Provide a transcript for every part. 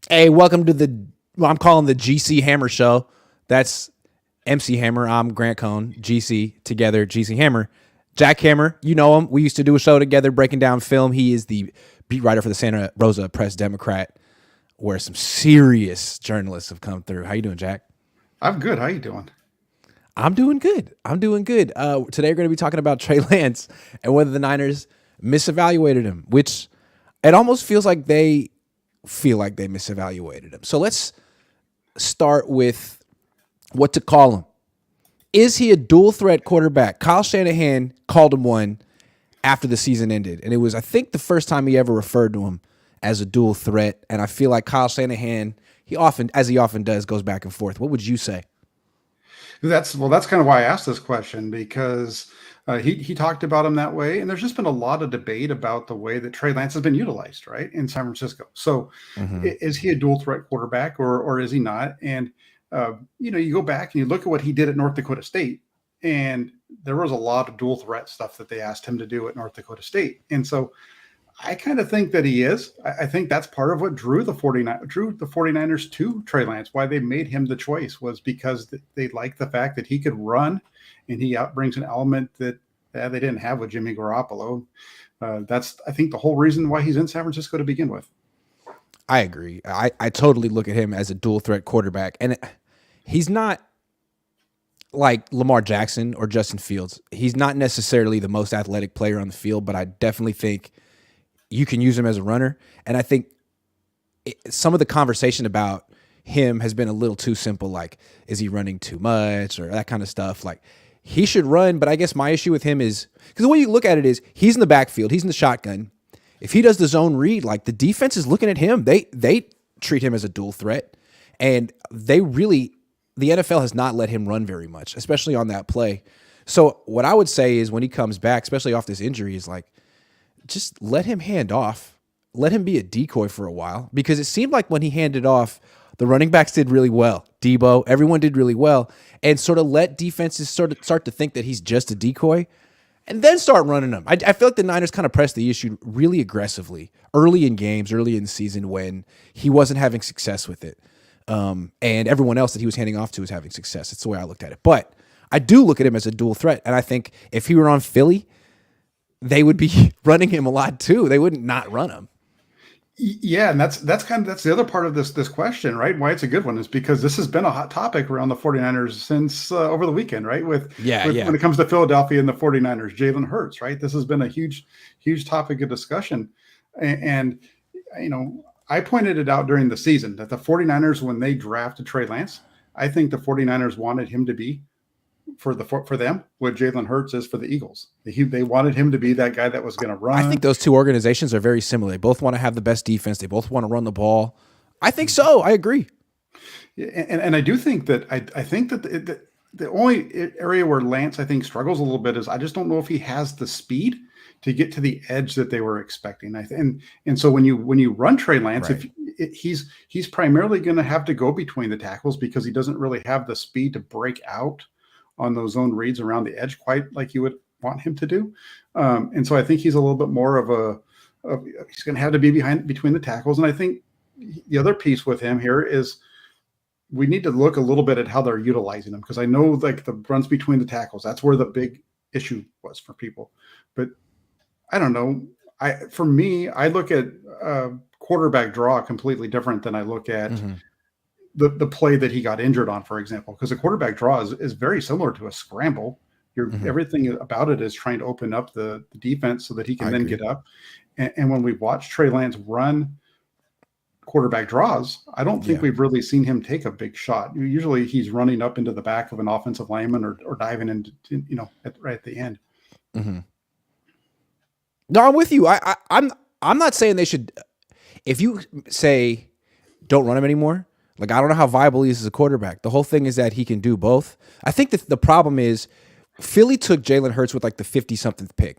Hey, welcome to I'm calling the GC Hammer Show. That's MC Hammer. I'm Grant Cohn. GC together, GC Hammer. Jack Hammer, you know him. We used to do a show together breaking down film. He is the beat writer for the Santa Rosa Press Democrat, where some serious journalists have come through. How you doing, Jack? I'm good. How you doing? I'm doing good. I'm doing good. Today we're going to be talking about Trey Lance and whether the Niners misevaluated him, which it almost feels like they feel like they misevaluated him. So let's start with what to call him. Is he a dual threat quarterback? Kyle Shanahan called him one after the season ended, and it was, I think, the first time he ever referred to him as a dual threat. And I feel like Kyle Shanahan, as he often does, goes back and forth. What would you say? That's kind of why I asked this question because he talked about him that way, and there's just been a lot of debate about the way that Trey Lance has been utilized, right, in San Francisco. So, is he a dual threat quarterback or is he not? And you go back and you look at what he did at North Dakota State, and there was a lot of dual threat stuff that they asked him to do at North Dakota State, and so I kind of think that he is. I think that's part of what drew the 49ers to Trey Lance. Why they made him the choice was because they liked the fact that he could run, and he brings an element that they didn't have with Jimmy Garoppolo. That's, I think, the whole reason why he's in San Francisco to begin with. I agree. I totally look at him as a dual threat quarterback, and he's not like Lamar Jackson or Justin Fields. He's not necessarily the most athletic player on the field, but I definitely think you can use him as a runner. And I think some of the conversation about him has been a little too simple. Like, is he running too much or that kind of stuff? Like, he should run. But I guess my issue with him is, because the way you look at it is he's in the backfield, he's in the shotgun. If he does the zone read, like, the defense is looking at him. They treat him as a dual threat. And the NFL has not let him run very much, especially on that play. So what I would say is when he comes back, especially off this injury, is like, just let him hand off. Let him be a decoy for a while, because it seemed like when he handed off, the running backs did really well. Debo, everyone did really well, and sort of let defenses sort of start to think that he's just a decoy and then start running them. I feel like the Niners kind of pressed the issue really aggressively early in games, early in the season when he wasn't having success with it. And everyone else that he was handing off to was having success. It's the way I looked at it. But I do look at him as a dual threat, and I think if he were on Philly, they would be running him a lot too. They wouldn't not run him. Yeah, and that's the other part of this question, right? Why it's a good one is because this has been a hot topic around the 49ers since over the weekend, right? When it comes to Philadelphia and the 49ers, Jalen Hurts, right? This has been a huge topic of discussion. And I pointed it out during the season that the 49ers, when they drafted Trey Lance, I think the 49ers wanted him to be for them what Jalen Hurts is for the Eagles. They wanted him to be that guy that was going to run. I think those two organizations are very similar. They both want to have the best defense. They both want to run the ball. I think so. I agree. And I do think that I think that the only area where Lance, I think, struggles a little bit is I just don't know if he has the speed to get to the edge that they were expecting. And so when you run Trey Lance, right, he's primarily going to have to go between the tackles because he doesn't really have the speed to break out on those zone reads around the edge quite like you would want him to do. And so I think he's a little bit more he's going to have to be between the tackles. And I think the other piece with him here is we need to look a little bit at how they're utilizing him, because I know like the runs between the tackles, that's where the big issue was for people. But I don't know. For me, I look at quarterback draw completely different than I look at the play that he got injured on, for example, because a quarterback draw is very similar to a scramble. Everything about it is trying to open up the defense so that he can then get up. And when we watch Trey Lance run quarterback draws, I don't think we've really seen him take a big shot. Usually he's running up into the back of an offensive lineman or diving into, right at the end. Mm-hmm. No, I'm with you. I'm not saying they should. If you say don't run him anymore, like, I don't know how viable he is as a quarterback. The whole thing is that he can do both. I think that the problem is Philly took Jalen Hurts with like the 50-something pick.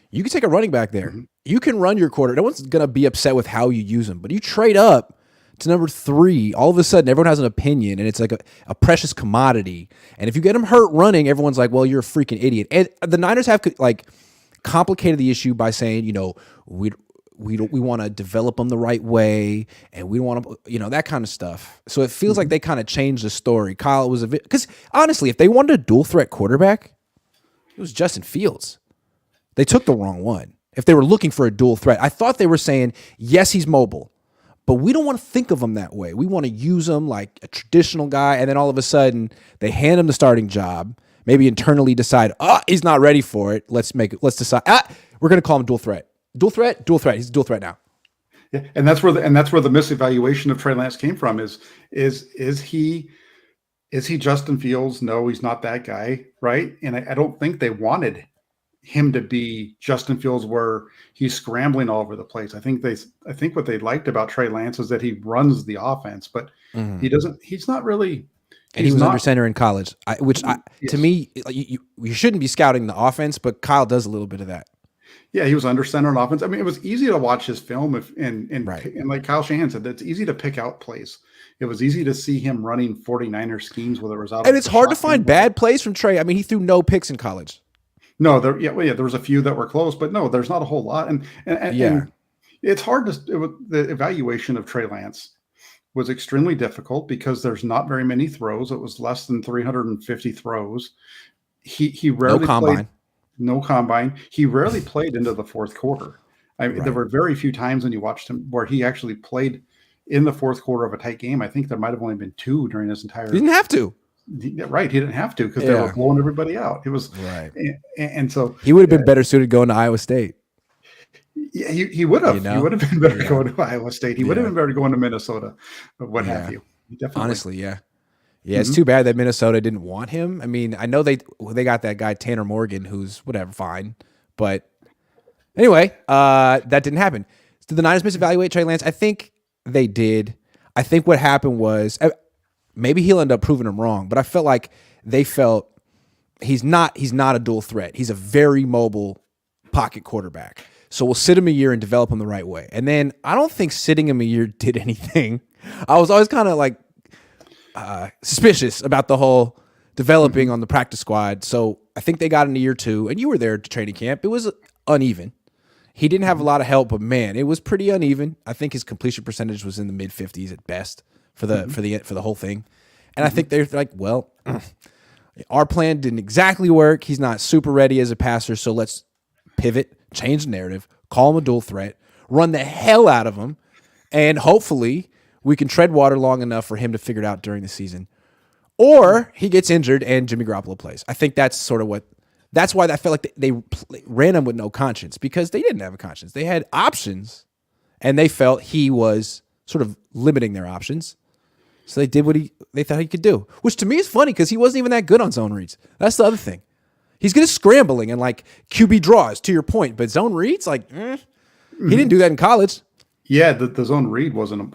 You can take a running back there. Mm-hmm. You can run your quarter. No one's going to be upset with how you use him. But you trade up to number 3, all of a sudden everyone has an opinion, and it's like a precious commodity. And if you get him hurt running, everyone's like, well, you're a freaking idiot. And the Niners have like complicated the issue by saying, we we want to develop them the right way, and we want to, that kind of stuff. So it feels like they kind of changed the story. Kyle was because honestly, if they wanted a dual threat quarterback, it was Justin Fields. They took the wrong one. If they were looking for a dual threat, I thought they were saying, yes, he's mobile, but we don't want to think of him that way. We want to use him like a traditional guy, and then all of a sudden they hand him the starting job, maybe internally decide, he's not ready for it. Let's decide, we're going to call him dual threat. Dual threat. He's a dual threat now. Yeah, and that's where the misevaluation of Trey Lance came from. Is he Justin Fields? No, he's not that guy, right? And I don't think they wanted him to be Justin Fields, where he's scrambling all over the place. I think what they liked about Trey Lance is that he runs the offense, but he doesn't. He's not really. And he was under center in college, to me, you shouldn't be scouting the offense, but Kyle does a little bit of that. Yeah, he was under center on offense. I mean, it was easy to watch his film, and like Kyle Shanahan said, it's easy to pick out plays. It was easy to see him running 49er schemes, whether it was out. And it's hard to find bad plays from Trey. I mean, he threw no picks in college. No, there was a few that were close, but no, there's not a whole lot. And it's hard the evaluation of Trey Lance was extremely difficult because there's not very many throws. It was less than 350 throws. He rarely played. No combine. He rarely played into the fourth quarter. There were very few times when you watched him where he actually played in the fourth quarter of a tight game. I think there might have only been 2 during his entire. He didn't have to. Right, he didn't have to because they were blowing everybody out. It was right, and so he would have been better suited going to Iowa State. Yeah, he would have. He would have been better going to Iowa State. He would have been better going to Minnesota, what have you. Definitely. Honestly, yeah. It's too bad that Minnesota didn't want him. I mean, I know they got that guy Tanner Morgan, who's whatever, fine, but anyway, that didn't happen. Did the Niners misevaluate Trey Lance? I think they did. I think what happened was. Maybe he'll end up proving them wrong, but I felt like they felt he's not a dual threat. He's a very mobile pocket quarterback. So we'll sit him a year and develop him the right way. And then I don't think sitting him a year did anything. I was always kind of like suspicious about the whole developing on the practice squad. So I think they got in a year 2, and you were there to training camp. It was uneven. He didn't have a lot of help, but man, it was pretty uneven. I think his completion percentage was in the mid 50s at best. For the whole thing. And I think they're like, well, our plan didn't exactly work. He's not super ready as a passer, so let's pivot, change the narrative, call him a dual threat, run the hell out of him, and hopefully we can tread water long enough for him to figure it out during the season. Or he gets injured and Jimmy Garoppolo plays. I think that's sort of that's why I felt like they ran him with no conscience, because they didn't have a conscience. They had options, and they felt he was sort of limiting their options. So they did what they thought he could do, which to me is funny because he wasn't even that good on zone reads. That's the other thing. He's good at scrambling and like QB draws, to your point, but zone reads, he didn't do that in college. Yeah, the zone read wasn't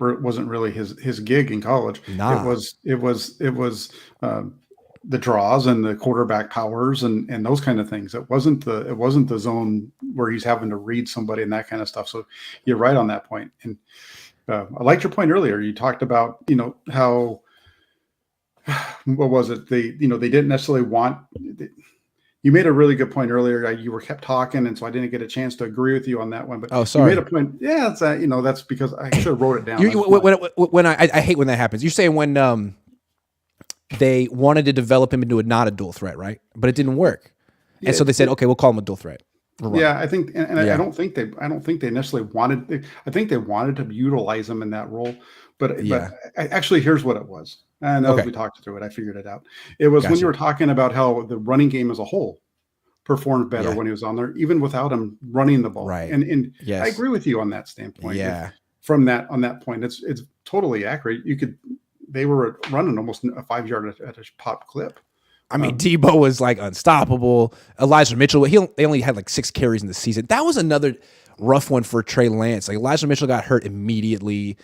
really his gig in college. Nah. It was the draws and the quarterback powers and those kind of things. It wasn't the zone where he's having to read somebody and that kind of stuff. So you're right on that point. And I liked your point earlier. You talked about, how, what was it? They didn't necessarily want, you made a really good point earlier. You were kept talking. And so I didn't get a chance to agree with you on that one, but sorry. You made a point. Yeah. It's that's because I should have wrote it down. When I hate when that happens. You're saying when they wanted to develop him into not a dual threat, right? But it didn't work. And so they said, okay, we'll call him a dual threat. Yeah, I think, I don't think they necessarily wanted. I think they wanted to utilize him in that role, but actually, here's what it was. And as we talked through it, I figured it out. It was when you were talking about how the running game as a whole performed better when he was on there, even without him running the ball. Right. And yes. I agree with you on that standpoint. Yeah. On that point, it's totally accurate. They were running almost a 5-yard at a pop clip. I mean, Debo was like unstoppable. Elijah Mitchell, they only had like 6 carries in the season. That was another rough one for Trey Lance. Like Elijah Mitchell got hurt immediately.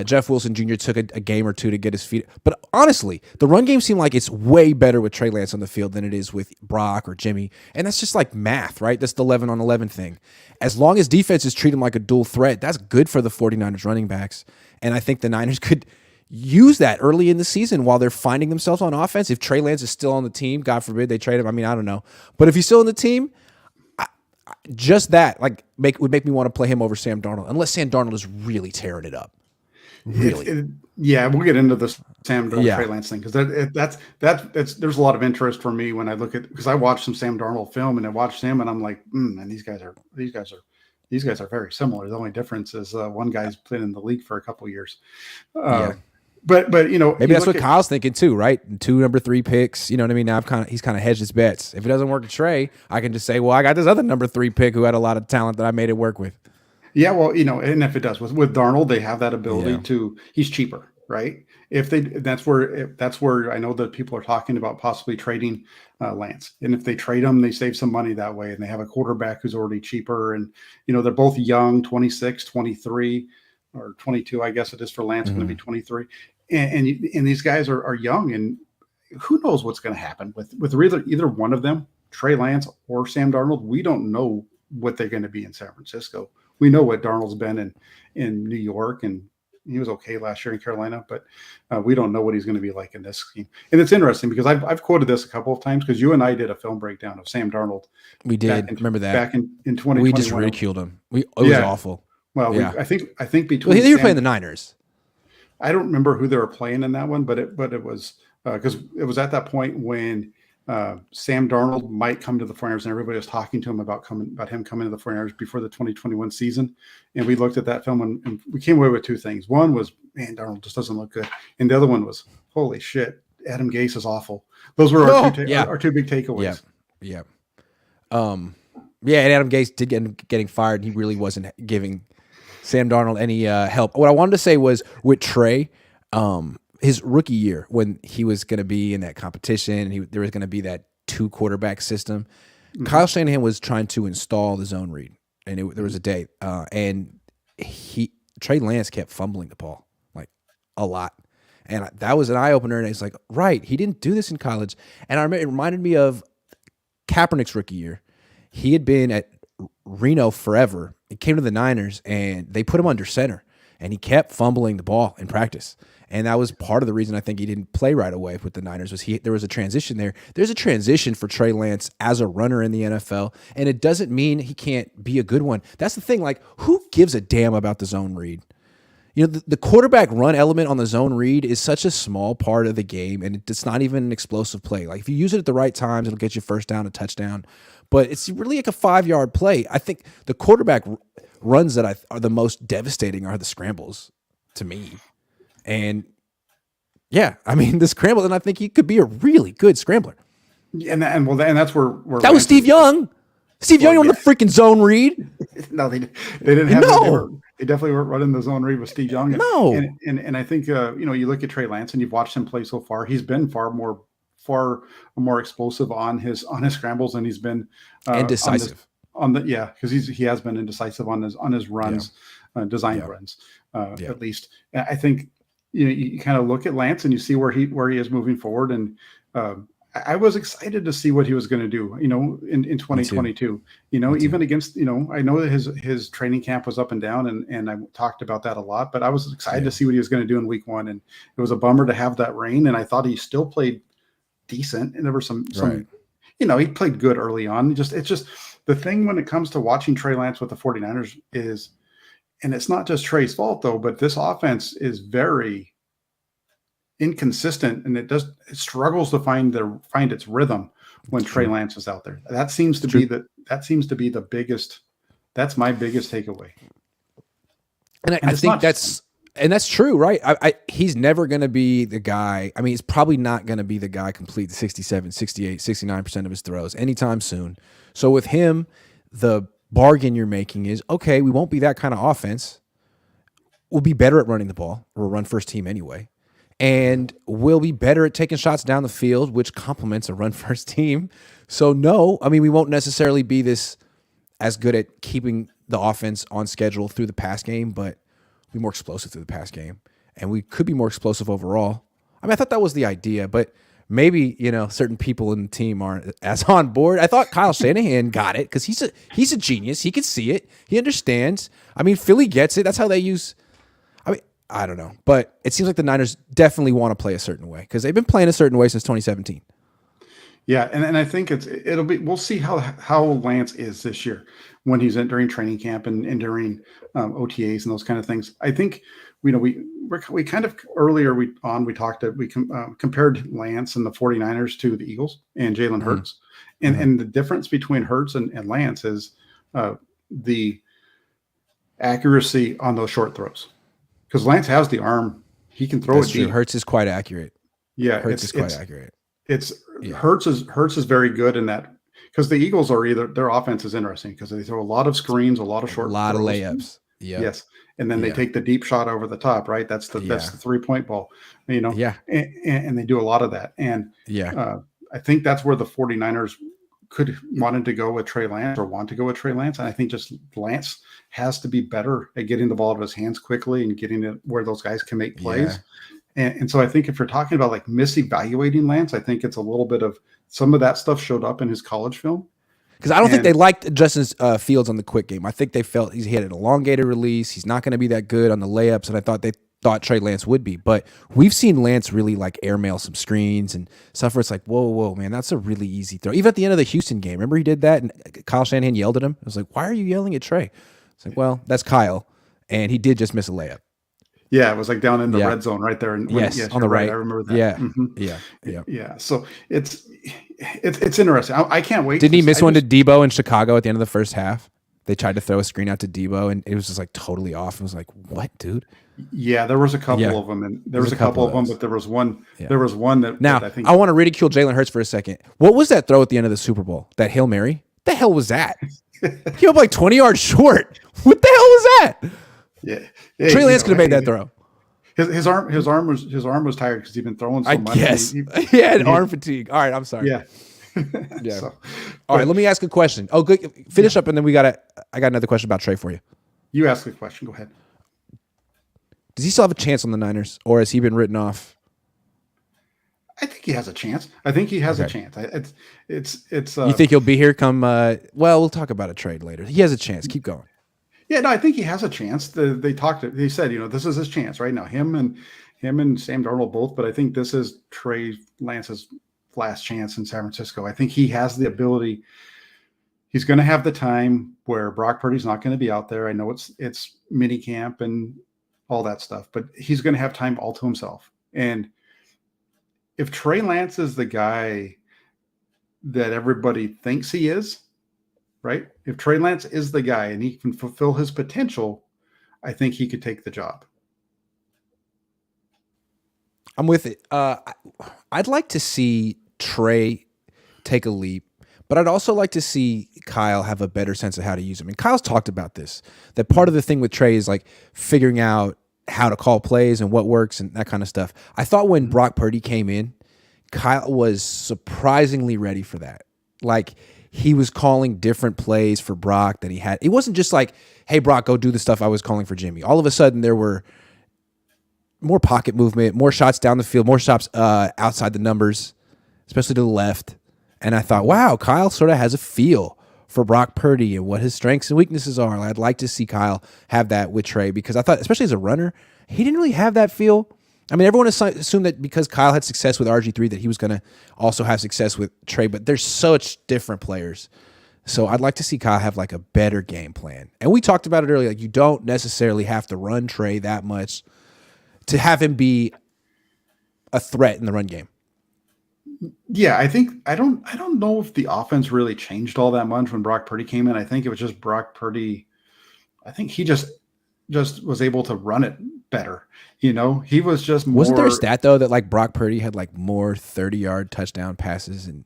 Jeff Wilson Jr. took a game or two to get his feet. But honestly, the run game seemed like it's way better with Trey Lance on the field than it is with Brock or Jimmy. And that's just like math, right? That's the 11-on-11 thing. As long as defenses treat him like a dual threat, that's good for the 49ers running backs. And I think the Niners could use that early in the season while they're finding themselves on offense. If Trey Lance is still on the team, God forbid they trade him. I mean, I don't know. But if he's still on the team, just that would make me want to play him over Sam Darnold, unless Sam Darnold is really tearing it up. Really, yeah, we'll get into the Sam Darnold Trey yeah, Lance thing because that's there's a lot of interest for me when I look at because I watched some Sam Darnold film and I watched him and I'm like, and these guys are very similar. The only difference is one guy's been in the league for a couple of years. yeah. But Maybe that's what Kyle's thinking too, right? 2 number 3 picks. You know what I mean? Now he's kind of hedged his bets. If it doesn't work with Trey, I can just say, well, I got this other number 3 pick who had a lot of talent that I made it work with. Yeah, well, and if it does with Darnold, they have that ability to. He's cheaper, right? That's where I know that people are talking about possibly trading Lance, and if they trade him, they save some money that way, and they have a quarterback who's already cheaper, and they're both young, 26, 23, or 22, I guess it is for Lance, going to be 23, and these guys are young, and who knows what's going to happen with either one of them, Trey Lance or Sam Darnold. We don't know what they're going to be in San Francisco. We know what Darnold's been in New York, and he was okay last year in Carolina, but we don't know what he's going to be like in this scheme. And it's interesting because I've quoted this a couple of times because you and I did a film breakdown of Sam Darnold. We did. Remember that back in 2021. We just ridiculed him. It was awful. Well, I think between they were playing the Niners. I don't remember who they were playing in that one, but it was because it was at that point when Sam Darnold might come to the 49ers, and everybody was talking to him about him coming to the 49ers before the 2021 season. And we looked at that film and we came away with 2 things. One was, man, Darnold just doesn't look good. And the other one was, holy shit, Adam Gase is awful. Those were our 2 big takeaways. Yeah. And Adam Gase did getting fired. He really wasn't giving Sam Darnold any help. What I wanted to say was with Trey, his rookie year when he was going to be in that competition, and there was going to be that 2 quarterback system. Kyle Shanahan was trying to install the zone read, and there was a day, and Trey Lance kept fumbling the ball like a lot, and that was an eye opener. And it's like, right, he didn't do this in college, and it reminded me of Kaepernick's rookie year. He had been at Reno forever. He came to the Niners, and they put him under center, and he kept fumbling the ball in practice. And that was part of the reason I think he didn't play right away with the Niners there was a transition there. There's a transition for Trey Lance as a runner in the NFL, and it doesn't mean he can't be a good one. That's the thing. Like, who gives a damn about the zone read? The quarterback run element on the zone read is such a small part of the game, and it's not even an explosive play. Like, if you use it at the right times, it'll get you first down, a touchdown. But it's really like a 5-yard play. I think the quarterback runs that are the most devastating are the scrambles to me. And the scramble, and I think he could be a really good scrambler. And that's where that was Steve Young. Steve Young on the freaking zone read. No, they didn't have they definitely weren't running the zone read with Steve Young. And I think you look at Trey Lance and you've watched him play so far. He's been far more explosive on his scrambles, and he's been indecisive because he has been indecisive on his runs, design runs at least. And I think you kind of look at Lance and you see where he is moving forward, and I was excited to see what he was going to do, in 2022, even against, I know that his training camp was up and down, and I talked about that a lot, but I was excited to see what he was going to do in week 1. And it was a bummer to have that rain. And I thought he still played decent. And there were some, he played good early on. It's just the thing when it comes to watching Trey Lance with the 49ers is, and it's not just Trey's fault though, but this offense is very inconsistent, and it struggles to find its rhythm when Trey Lance is out there. That seems to be the biggest. That's my biggest takeaway. And I think that's true, right? He's never going to be the guy. I mean, he's probably not going to be the guy complete the 67, 68, 69% of his throws anytime soon. So with him, the bargain you're making is, okay, we won't be that kind of offense. We'll be better at running the ball. We're a run first team anyway. And we'll be better at taking shots down the field, which complements a run first team. So no, I mean, we won't necessarily be this as good at keeping the offense on schedule through the pass game, but we'll be more explosive through the pass game. And we could be more explosive overall. I mean, I thought that was the idea, but maybe, certain people in the team aren't as on board. I thought Kyle Shanahan got it because he's a genius. He can see it. He understands. I mean, Philly gets it. That's how they use. I mean, I don't know, but it seems like the Niners definitely want to play a certain way because they've been playing a certain way since 2017. Yeah, and I think it'll be we'll see how Lance is this year when he's in during training camp and during OTAs and those kind of things. I think we kind of earlier we talked compared Lance and the 49ers to the Eagles and Jalen Mhm. Hurts, and the difference between Hurts and Lance is the accuracy on those short throws, because Lance has the arm, he can throw That's it true. deep. Hurts is quite accurate. Yeah, Hurts is quite accurate. it's Yeah. Hurts is very good in that, because the Eagles are either their offense is interesting because they throw a lot of screens, a lot of A short lot of throws. layups. Yep. Yes, and then they Yeah. take the deep shot over the top. Right, that's Yeah. the 3-point ball. Yeah. And they do a lot of that. And Yeah. I think that's where the 49ers could wanted to go with Trey Lance or want to go with Trey Lance. And I think just Lance has to be better at getting the ball out of his hands quickly and getting it where those guys can make Yeah. plays. And so I think if you're talking about like misevaluating Lance, I think it's a little bit of some of that stuff showed up in his college film. Because I don't think they And liked Justin Fields on the quick game. I think they felt he had an elongated release. He's not going to be that good on the layups, and I thought they thought Trey Lance would be. But we've seen Lance really like airmail some screens and stuff where it's like, whoa, man, that's a really easy throw. Even at the end of the Houston game, remember he did that, and Kyle Shanahan yelled at him. I was like, why are you yelling at Trey? It's like, well, that's Kyle, and he did just miss a layup. yeah, it was like down in the Yeah. red zone right there. And Yes, on the you're right. right. I remember that. Yeah. Mhm. Yeah. Yeah. Yeah. So it's interesting. I can't wait. Didn't he miss one to Debo in Chicago at the end of the first half? They tried to throw a screen out to Debo, and it was just like totally off. It was like, what, dude? Yeah, there was a couple Yeah. of them, and there There's was a a couple couple of them, of those. but there was one. Yeah. There was one Now, that I think. I want to ridicule Jalen Hurts for a second. What was that throw at the end of the Super Bowl? That Hail Mary? The hell was that? He was like 20 yards short. What the hell was that? Yeah, Trey Lance could have made that throw. His arm was tired because he'd been throwing so I much. guess. He had arm fatigue. All right, I'm sorry. Yeah. Yeah. So, All right, let me ask a question. Oh, good. Finish up, and then I got another question about Trey for you. you ask the question. Go ahead. Does he still have a chance on the Niners, or has he been written off? I think he has a chance. I think he has a Okay. chance. It's. You think he'll be here come? Well, we'll talk about a trade later. He has a chance. Keep going. Yeah, no, I think he has a chance. They said, this is his chance right now. Him and Sam Darnold both, but I think this is Trey Lance's last chance in San Francisco. I think he has the ability. He's going to have the time where Brock Purdy's not going to be out there. I know it's mini camp and all that stuff, but he's going to have time all to himself. And if Trey Lance is the guy that everybody thinks he is, right? If Trey Lance is the guy and he can fulfill his potential, I think he could take the job. I'm with it. I'd like to see Trey take a leap, but I'd also like to see Kyle have a better sense of how to use him. And Kyle's talked about this, that part of the thing with Trey is like figuring out how to call plays and what works and that kind of stuff. I thought when Brock Purdy came in, Kyle was surprisingly ready for that. Like he was calling different plays for Brock than he had. It wasn't just like, hey, Brock, go do the stuff I was calling for Jimmy. All of a sudden there were more pocket movement, more shots down the field, more shots outside the numbers, especially to the left. And I thought, wow, Kyle sort of has a feel for Brock Purdy and what his strengths and weaknesses are. I'd like to see Kyle have that with Trey because I thought, especially as a runner, he didn't really have that feel. I mean, everyone assumed that because Kyle had success with RG3 that he was going to also have success with Trey, but they're such different players. So I'd like to see Kyle have like a better game plan. And we talked about it earlier. Like you don't necessarily have to run Trey that much to have him be a threat in the run game. Yeah, I don't know if the offense really changed all that much when Brock Purdy came in. I think it was just Brock Purdy. I think he just was able to run it better. He was just more. Wasn't there a stat though that like Brock Purdy had like more 30-yard touchdown passes in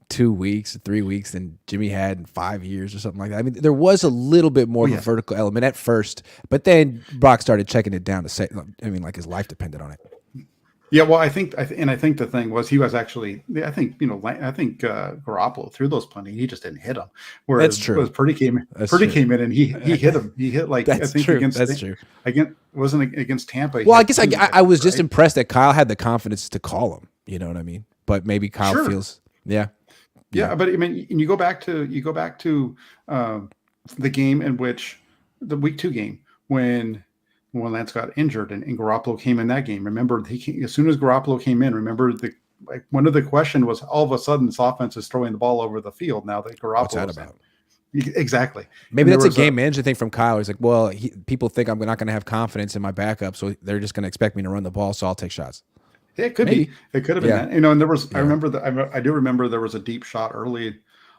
2 weeks, 3 weeks than Jimmy had in 5 years or something like that? I mean, there was a little bit more of a vertical element at first, but then Brock started checking it down to say, I mean, like his life depended on it. Yeah, well, I think the thing was he was actually. I think Garoppolo threw those plenty. He just didn't hit them. Whereas, That's true. Purdy came in and he hit him. He hit like That's I think true. against That's true. Wasn't against Tampa. Well, I guess I was just impressed that Kyle had the confidence to call him. You know what I mean? But maybe Kyle feels, yeah. But I mean, and you go back to the game in which the week 2 game when Lance got injured and Garoppolo came in that game. Remember, as soon as Garoppolo came in, remember like one of the question was all of a sudden this offense is throwing the ball over the field now that What's that Garoppolo's in. about? Exactly. Maybe And there that's a was game management thing from Kyle. He's like, well, people think I'm not going to have confidence in my backup, so they're just going to expect me to run the ball, so I'll take shots. it could be. Maybe. It could have been Yeah. that. And there was, I Yeah. remember that. I do remember there was a deep shot early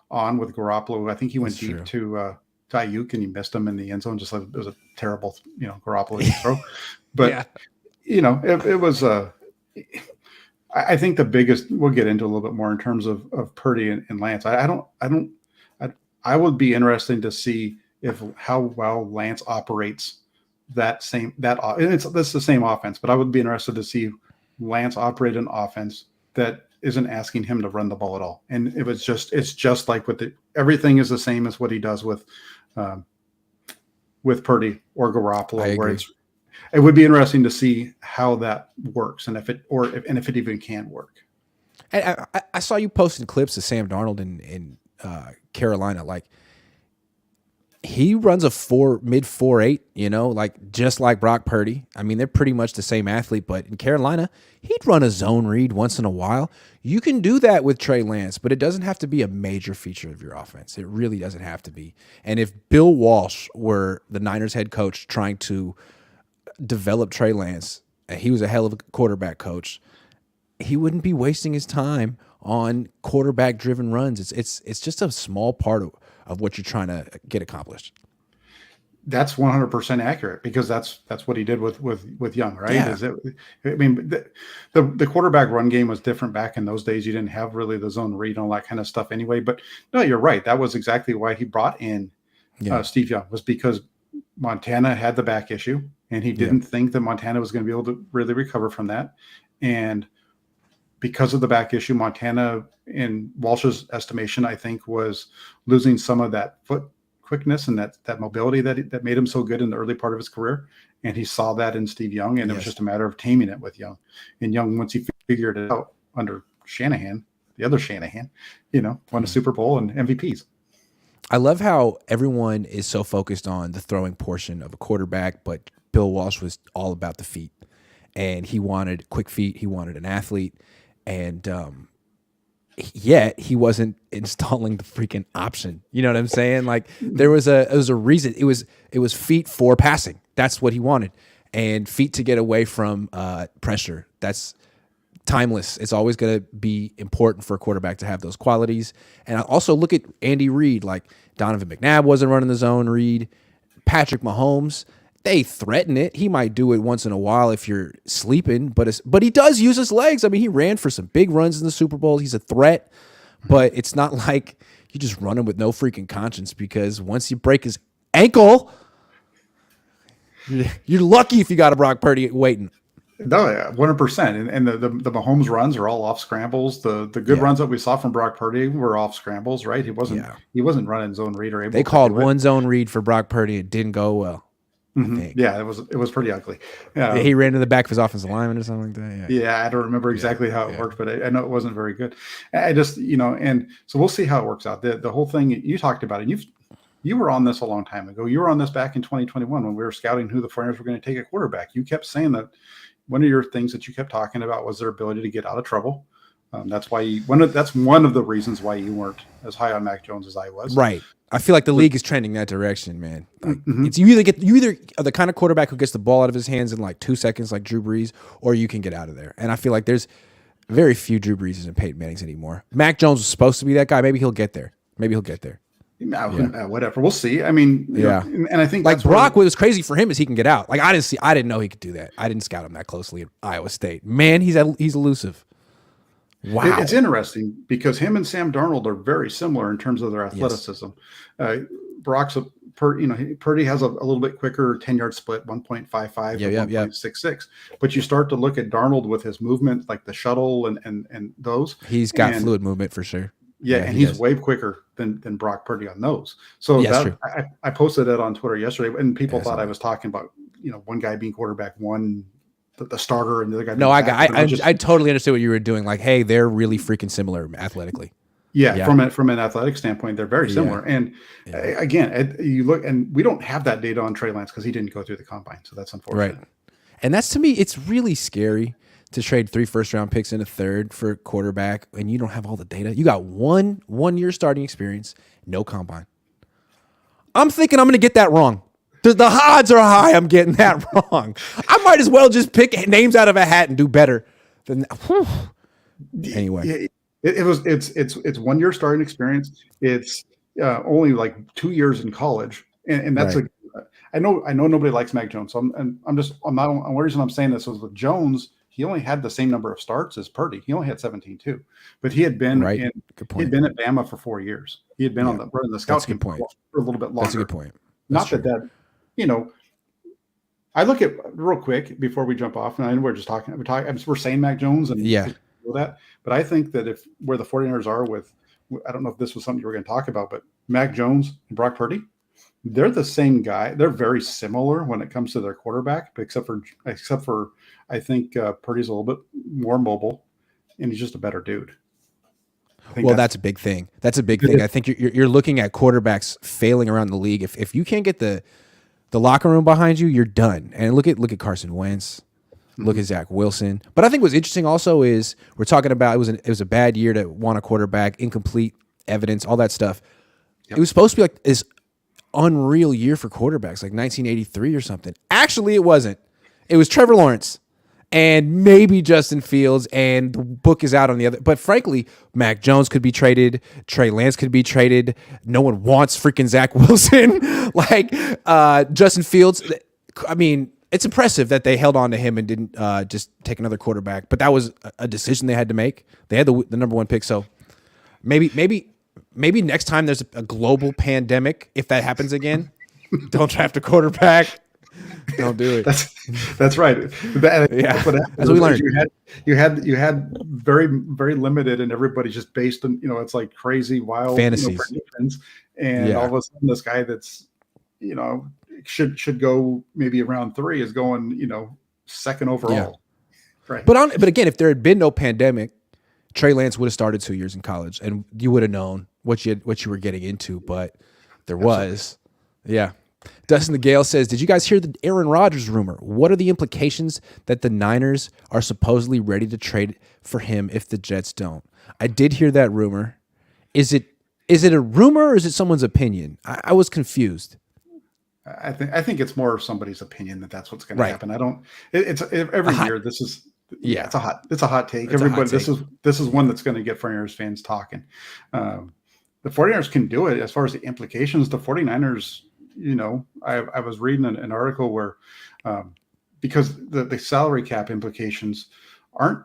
on with Garoppolo. I think he went That's deep true. to Ayuk and he missed him in the end zone. Just like it was a terrible, Garoppolo throw. But, Yeah. it was I think the biggest, we'll get into a little bit more in terms of Purdy and Lance. I would be interesting to see how well Lance operates and that's the same offense, but I would be interested to see Lance operate an offense that isn't asking him to run the ball at all. And it's just like everything is the same as what he does with Purdy or Garoppolo, where it would be interesting to see how that works and if it even can work. And I saw you posting clips of Sam Darnold in Carolina. Like, he runs a mid 4.8, like just like Brock Purdy. I mean, they're pretty much the same athlete, but in Carolina, he'd run a zone read once in a while. You can do that with Trey Lance, but it doesn't have to be a major feature of your offense. It really doesn't have to be. And if Bill Walsh were the Niners head coach trying to develop Trey Lance, and he was a hell of a quarterback coach, he wouldn't be wasting his time on quarterback driven runs. It's just a small part of what you're trying to get accomplished. That's 100% accurate because that's what he did with Young, right? Yeah. The quarterback run game was different back in those days. You didn't have really the zone read and all that kind of stuff anyway. But no, you're right. That was exactly why he brought in Steve Young, was because Montana had the back issue, and he didn't think that Montana was going to be able to really recover from that. And because of the back issue, Montana, in Walsh's estimation, I think, was losing some of that foot quickness and that mobility that made him so good in the early part of his career. And he saw that in Steve Young, and it was just a matter of taming it with Young. And Young, once he figured it out under Shanahan, the other Shanahan, won a Super Bowl and MVPs. I love how everyone is so focused on the throwing portion of a quarterback, but Bill Walsh was all about the feet. And he wanted quick feet. He wanted an athlete. And yet he wasn't installing the freaking option. You know what I'm saying? Like, there was a reason. It was feet for passing. That's what he wanted, and feet to get away from pressure. That's timeless. It's always going to be important for a quarterback to have those qualities. And I also look at Andy Reid. Like, Donovan McNabb wasn't running the zone read. Patrick Mahomes, they threaten it. He might do it once in a while if you're sleeping, but he does use his legs. I mean, he ran for some big runs in the Super Bowl. He's a threat, but it's not like you just run him with no freaking conscience, because once you break his ankle, you're lucky if you got a Brock Purdy waiting. No, yeah, 100%. And the Mahomes runs are all off scrambles. The good runs that we saw from Brock Purdy were off scrambles, right? He wasn't running zone read or able. They called one zone read for Brock Purdy. It didn't go well. Mm-hmm. Yeah, it was pretty ugly. He ran to the back of his offensive lineman or something like that. Yeah, I don't remember exactly how it worked, but I know it wasn't very good. I just, and so we'll see how it works out. The whole thing you talked about, and you were on this a long time ago. You were on this back in 2021 when we were scouting who the 49ers were going to take a quarterback. You kept saying that one of your things that you kept talking about was their ability to get out of trouble. That's why that's one of the reasons why you weren't as high on Mac Jones as I was. Right. I feel like the league is trending that direction, man. Like, it's you either are the kind of quarterback who gets the ball out of his hands in like 2 seconds, like Drew Brees, or you can get out of there. And I feel like there's very few Drew Breeses and Peyton Mannings anymore. Mac Jones was supposed to be that guy. Maybe he'll get there. Whatever. We'll see. I mean, and I think like Brock, what was crazy for him is he can get out. Like, I didn't know he could do that. I didn't scout him that closely at Iowa State. Man, he's elusive. Wow. It's interesting because him and Sam Darnold are very similar in terms of their athleticism. Yes. Purdy has a little bit quicker 10-yard split, 1.55 to 1.66. But you start to look at Darnold with his movement, like the shuttle and those. He's got fluid movement for sure. Yeah, and he's way quicker than Brock Purdy on those. So I posted that on Twitter yesterday, and people thought I was talking about one guy being quarterback one, the starter, and the other guy. No, I totally understood what you were doing. Like, hey, they're really freaking similar athletically. Yeah, from an athletic standpoint, they're very similar. And again, you look, and we don't have that data on Trey Lance because he didn't go through the combine, so that's unfortunate. Right. And that's, to me, it's really scary to trade 3 first-round picks and a third for a quarterback, and you don't have all the data. You got one year starting experience, no combine. I'm thinking I'm going to get that wrong. The odds are high I'm getting that wrong. I might as well just pick names out of a hat and do better than that. Whew. Anyway. It's 1 year starting experience. It's only like 2 years in college. And that's Right. I know nobody likes Mac Jones. So the only reason I'm saying this was with Jones, he only had the same number of starts as Purdy. He only had 17 too, but he had been Right. he'd been at Bama for 4 years. He had been on the scout team for a little bit longer. That's a good point. Not that I look at real quick before we jump off, and I know we're saying Mac Jones and that, but I think that if where the 49ers are with, I don't know if this was something you were going to talk about, but Mac Jones and Brock Purdy, they're the same guy. They're very similar when it comes to their quarterback, but except for I think Purdy's a little bit more mobile, and he's just a better dude. Well, that's a big thing. That's a big thing. I think you're looking at quarterbacks failing around the league. If you can't get the locker room behind you, you're done. And look at Carson Wentz. Look at Zach Wilson. But I think what's interesting also is we're talking about it was a bad year to want a quarterback, incomplete evidence, all that stuff. Yep. It was supposed to be like this unreal year for quarterbacks, like 1983 or something. Actually, it wasn't. It was Trevor Lawrence and maybe Justin Fields, and the book is out on the other. But frankly, Mac Jones could be traded. Trey Lance could be traded. No one wants freaking Zach Wilson. Like Justin Fields, I mean, it's impressive that they held on to him and didn't just take another quarterback. But that was a decision they had to make. They had the number 1 pick, so maybe next time there's a global pandemic, if that happens again, don't draft a quarterback. Don't do it. That's right. That's what we learned. You had very, very limited, and everybody's just based on, it's like crazy wild fantasies, predictions, and all of a sudden this guy that's should go maybe around 3 is going second overall. Yeah. Right. But again, if there had been no pandemic, Trey Lance would have started 2 years in college, and you would have known what you were getting into. But there was, yeah. Dustin the Gale says, "Did you guys hear the Aaron Rodgers rumor? What are the implications that the Niners are supposedly ready to trade for him if the Jets don't?" I did hear that rumor. Is it a rumor or is it someone's opinion? I was confused. I think it's more somebody's opinion that's what's going to happen. I don't. It's every year. This is it's a hot take. Everybody, this is one that's going to get 49ers fans talking. The 49ers can do it. As far as the implications, the 49ers. I was reading an article where because the salary cap implications aren't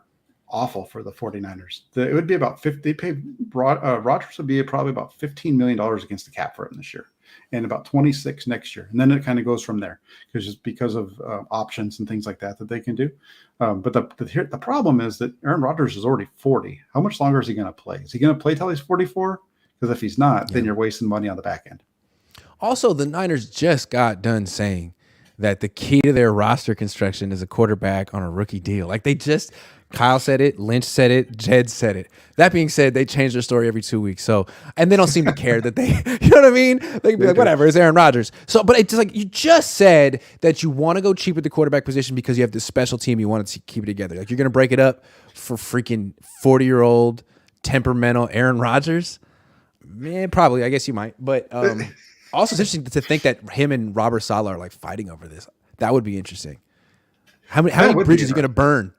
awful for the 49ers. It would be about 50. They pay Rodgers would be probably about $15 million against the cap for him this year, and about 26 next year, and then it kind of goes from there because of options and things like that they can do. But the problem is that Aaron Rodgers is already 40. How much longer is he going to play? Is he going to play till he's 44? Because if he's not, then you're wasting money on the back end. Also, the Niners just got done saying that the key to their roster construction is a quarterback on a rookie deal. Like Kyle said it, Lynch said it, Jed said it. That being said, they change their story every 2 weeks. So, and they don't seem to care that you know what I mean? They can be like, whatever, it's Aaron Rodgers. So, but it's like, you just said that you want to go cheap at the quarterback position because you have this special team, you want to keep it together. Like, you're going to break it up for freaking 40-year-old temperamental Aaron Rodgers? Man, probably. I guess you might. But, also, it's interesting to think that him and Robert Saleh are like fighting over this. That would be interesting. How many bridges are you going to burn?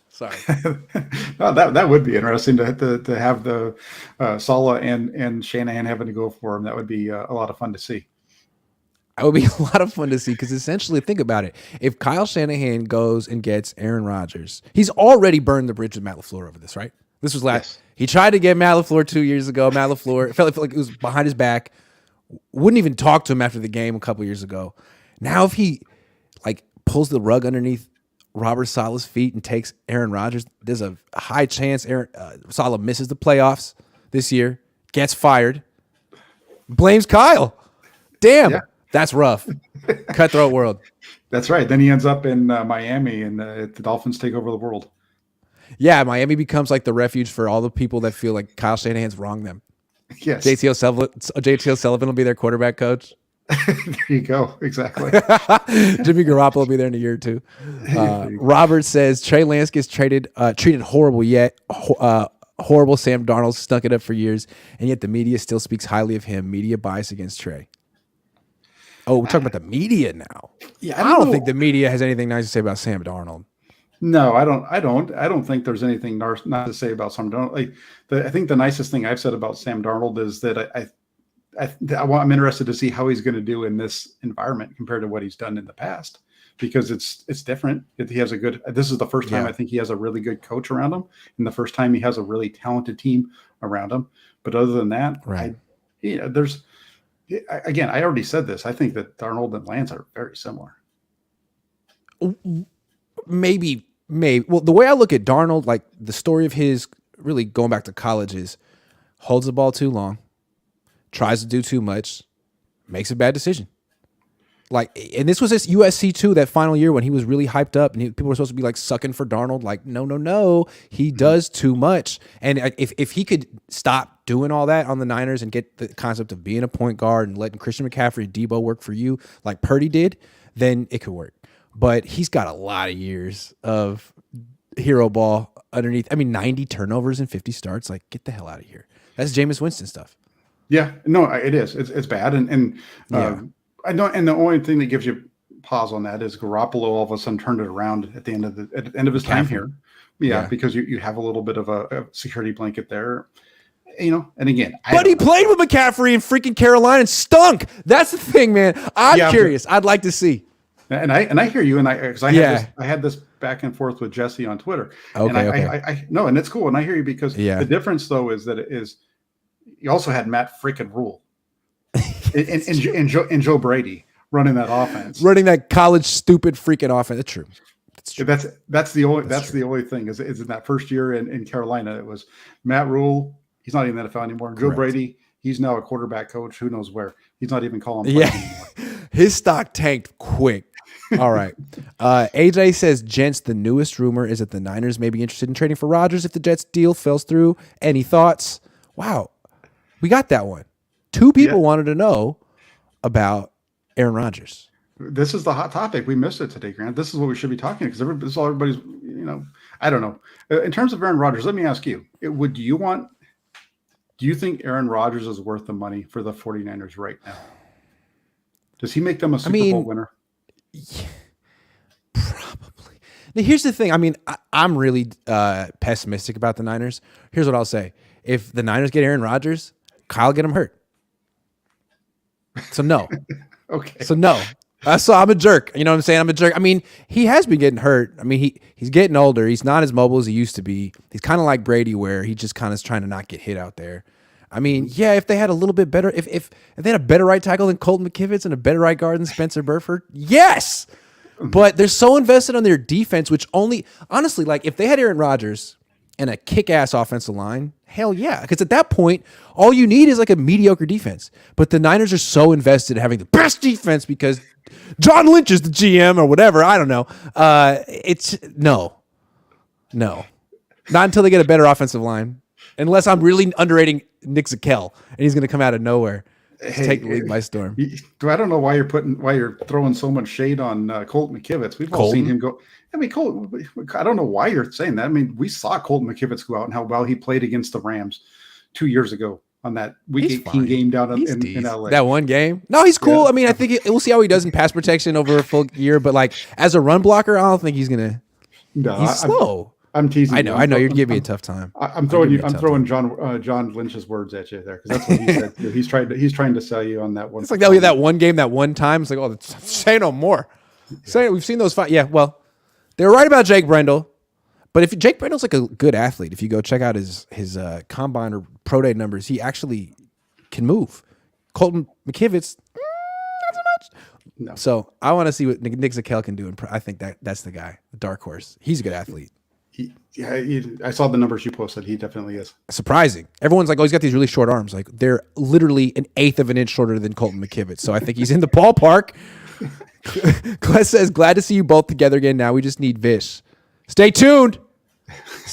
Sorry. No, that would be interesting to have the Saleh and Shanahan having to go for him. That would be a lot of fun to see. That would be a lot of fun to see because essentially, think about it. If Kyle Shanahan goes and gets Aaron Rodgers, he's already burned the bridge with Matt LaFleur over this, right? This was last. Yes. He tried to get Matt LaFleur 2 years ago. Matt LaFleur felt like it was behind his back. Wouldn't even talk to him after the game a couple years ago. Now, if he pulls the rug underneath Robert Saleh's feet and takes Aaron Rodgers, there's a high chance Saleh misses the playoffs this year, gets fired, blames Kyle. Damn, that's rough. Cutthroat world. That's right. Then he ends up in Miami, and the Dolphins take over the world. Yeah, Miami becomes like the refuge for all the people that feel like Kyle Shanahan's wronged them. Yes. JT O'Sullivan will be their quarterback coach. There you go. Exactly. Jimmy Garoppolo will be there in a year or two. Robert says Trey Lance gets treated horrible, yet horrible. Sam Darnold stunk it up for years, and yet the media still speaks highly of him. Media bias against Trey. Oh, we're talking about the media now. Yeah, I don't think the media has anything nice to say about Sam Darnold. No, I don't think there's anything not to say about Sam Darnold. I think the nicest thing I've said about Sam Darnold is that I'm interested to see how he's going to do in this environment compared to what he's done in the past, because it's different. He has this is the first time I think he has a really good coach around him, and the first time he has a really talented team around him. But other than that, right. Again, I already said this. I think that Darnold and Lance are very similar. Maybe. Well, the way I look at Darnold, like the story of his really going back to college is holds the ball too long, tries to do too much, makes a bad decision. Like, and this was his USC too, that final year when he was really hyped up and people were supposed to be like sucking for Darnold. Like, no, he does too much. And if he could stop doing all that on the Niners and get the concept of being a point guard and letting Christian McCaffrey and Debo work for you like Purdy did, then it could work. But he's got a lot of years of hero ball underneath. I mean, 90 turnovers and 50 starts. Like, get the hell out of here. That's Jameis Winston stuff. Yeah, no, it is. It's bad. I know, and the only thing that gives you pause on that is Garoppolo all of a sudden turned it around at the end of his time here. Yeah, because you have a little bit of a security blanket there. And again, but he played with McCaffrey in freaking Carolina and stunk. That's the thing, man. I'm curious. I'd like to see. And I hear you, and I had this back and forth with Jesse on Twitter. Okay. No, and it's cool, and I hear you because the difference though is that you also had Matt freaking Rule and Joe Brady running that offense, running that college stupid freaking offense. That's true. That's the only thing is in that first year in Carolina, it was Matt Rule. He's not even in the NFL anymore. Correct. Joe Brady, he's now a quarterback coach. Who knows where? He's not even calling plays anymore. His stock tanked quick. All right. AJ says, gents, the newest rumor is that the Niners may be interested in trading for Rodgers if the Jets deal falls through. Any thoughts? Wow. We got that one. 2 people wanted to know about Aaron Rodgers. This is the hot topic. We missed it today, Grant. This is what we should be talking because this is all everybody's, I don't know. In terms of Aaron Rodgers, let me ask you, do you think Aaron Rodgers is worth the money for the 49ers right now? Does he make them a Super Bowl winner? Yeah, probably. Now, here's the thing. I mean, I'm really pessimistic about the Niners. Here's what I'll say. If the Niners get Aaron Rodgers, Kyle get him hurt. So no. Okay. So no. So I'm a jerk. You know what I'm saying? I'm a jerk. I mean, he has been getting hurt. I mean, he's getting older. He's not as mobile as he used to be. He's kind of like Brady, where he just kind of is trying to not get hit out there. I mean, yeah, if they had a little bit better, if they had a better right tackle than Colton McKivitz and a better right guard than Spencer Burford, yes. But they're so invested on their defense, which honestly, like if they had Aaron Rodgers and a kick-ass offensive line, hell yeah. Because at that point, all you need is like a mediocre defense. But the Niners are so invested in having the best defense because John Lynch is the GM or whatever. I don't know. It's no. Not until they get a better offensive line. Unless I'm really underrating Nick Zakelj and he's going to come out of nowhere to take the league by storm. I don't know why you're throwing so much shade on Colton McKivitz. We've all seen him go. I mean, Colton, I don't know why you're saying that. I mean, we saw Colton McKivitz go out and how well he played against the Rams 2 years ago on that Week 18 game down in LA. That one game? No, he's cool. Yeah. I mean, I think we'll see how he does in pass protection over a full year. But like as a run blocker, I don't think he's gonna. No, he's slow. I'm teasing. I know. You'd give me a tough time. I'm throwing John Lynch's words at you there because that's what he said. He's trying to sell you on that one. It's like that one game, that one time. It's like, say no more. Say we've seen those fight. Yeah, well, they're right about Jake Brendel, but if Jake Brendel's like a good athlete, if you go check out his combine or pro day numbers, he actually can move. Colton McKivitz, not so much. No. So I want to see what Nick Zakelj can do, and I think that's the guy, the dark horse. He's a good athlete. I saw the numbers you posted. He definitely is. Surprising. Everyone's like, oh, he's got these really short arms. Like they're literally an eighth of an inch shorter than Colton McKivitz. So I think he's in the ballpark. Clay says, glad to see you both together again. Now we just need Vish. Stay tuned.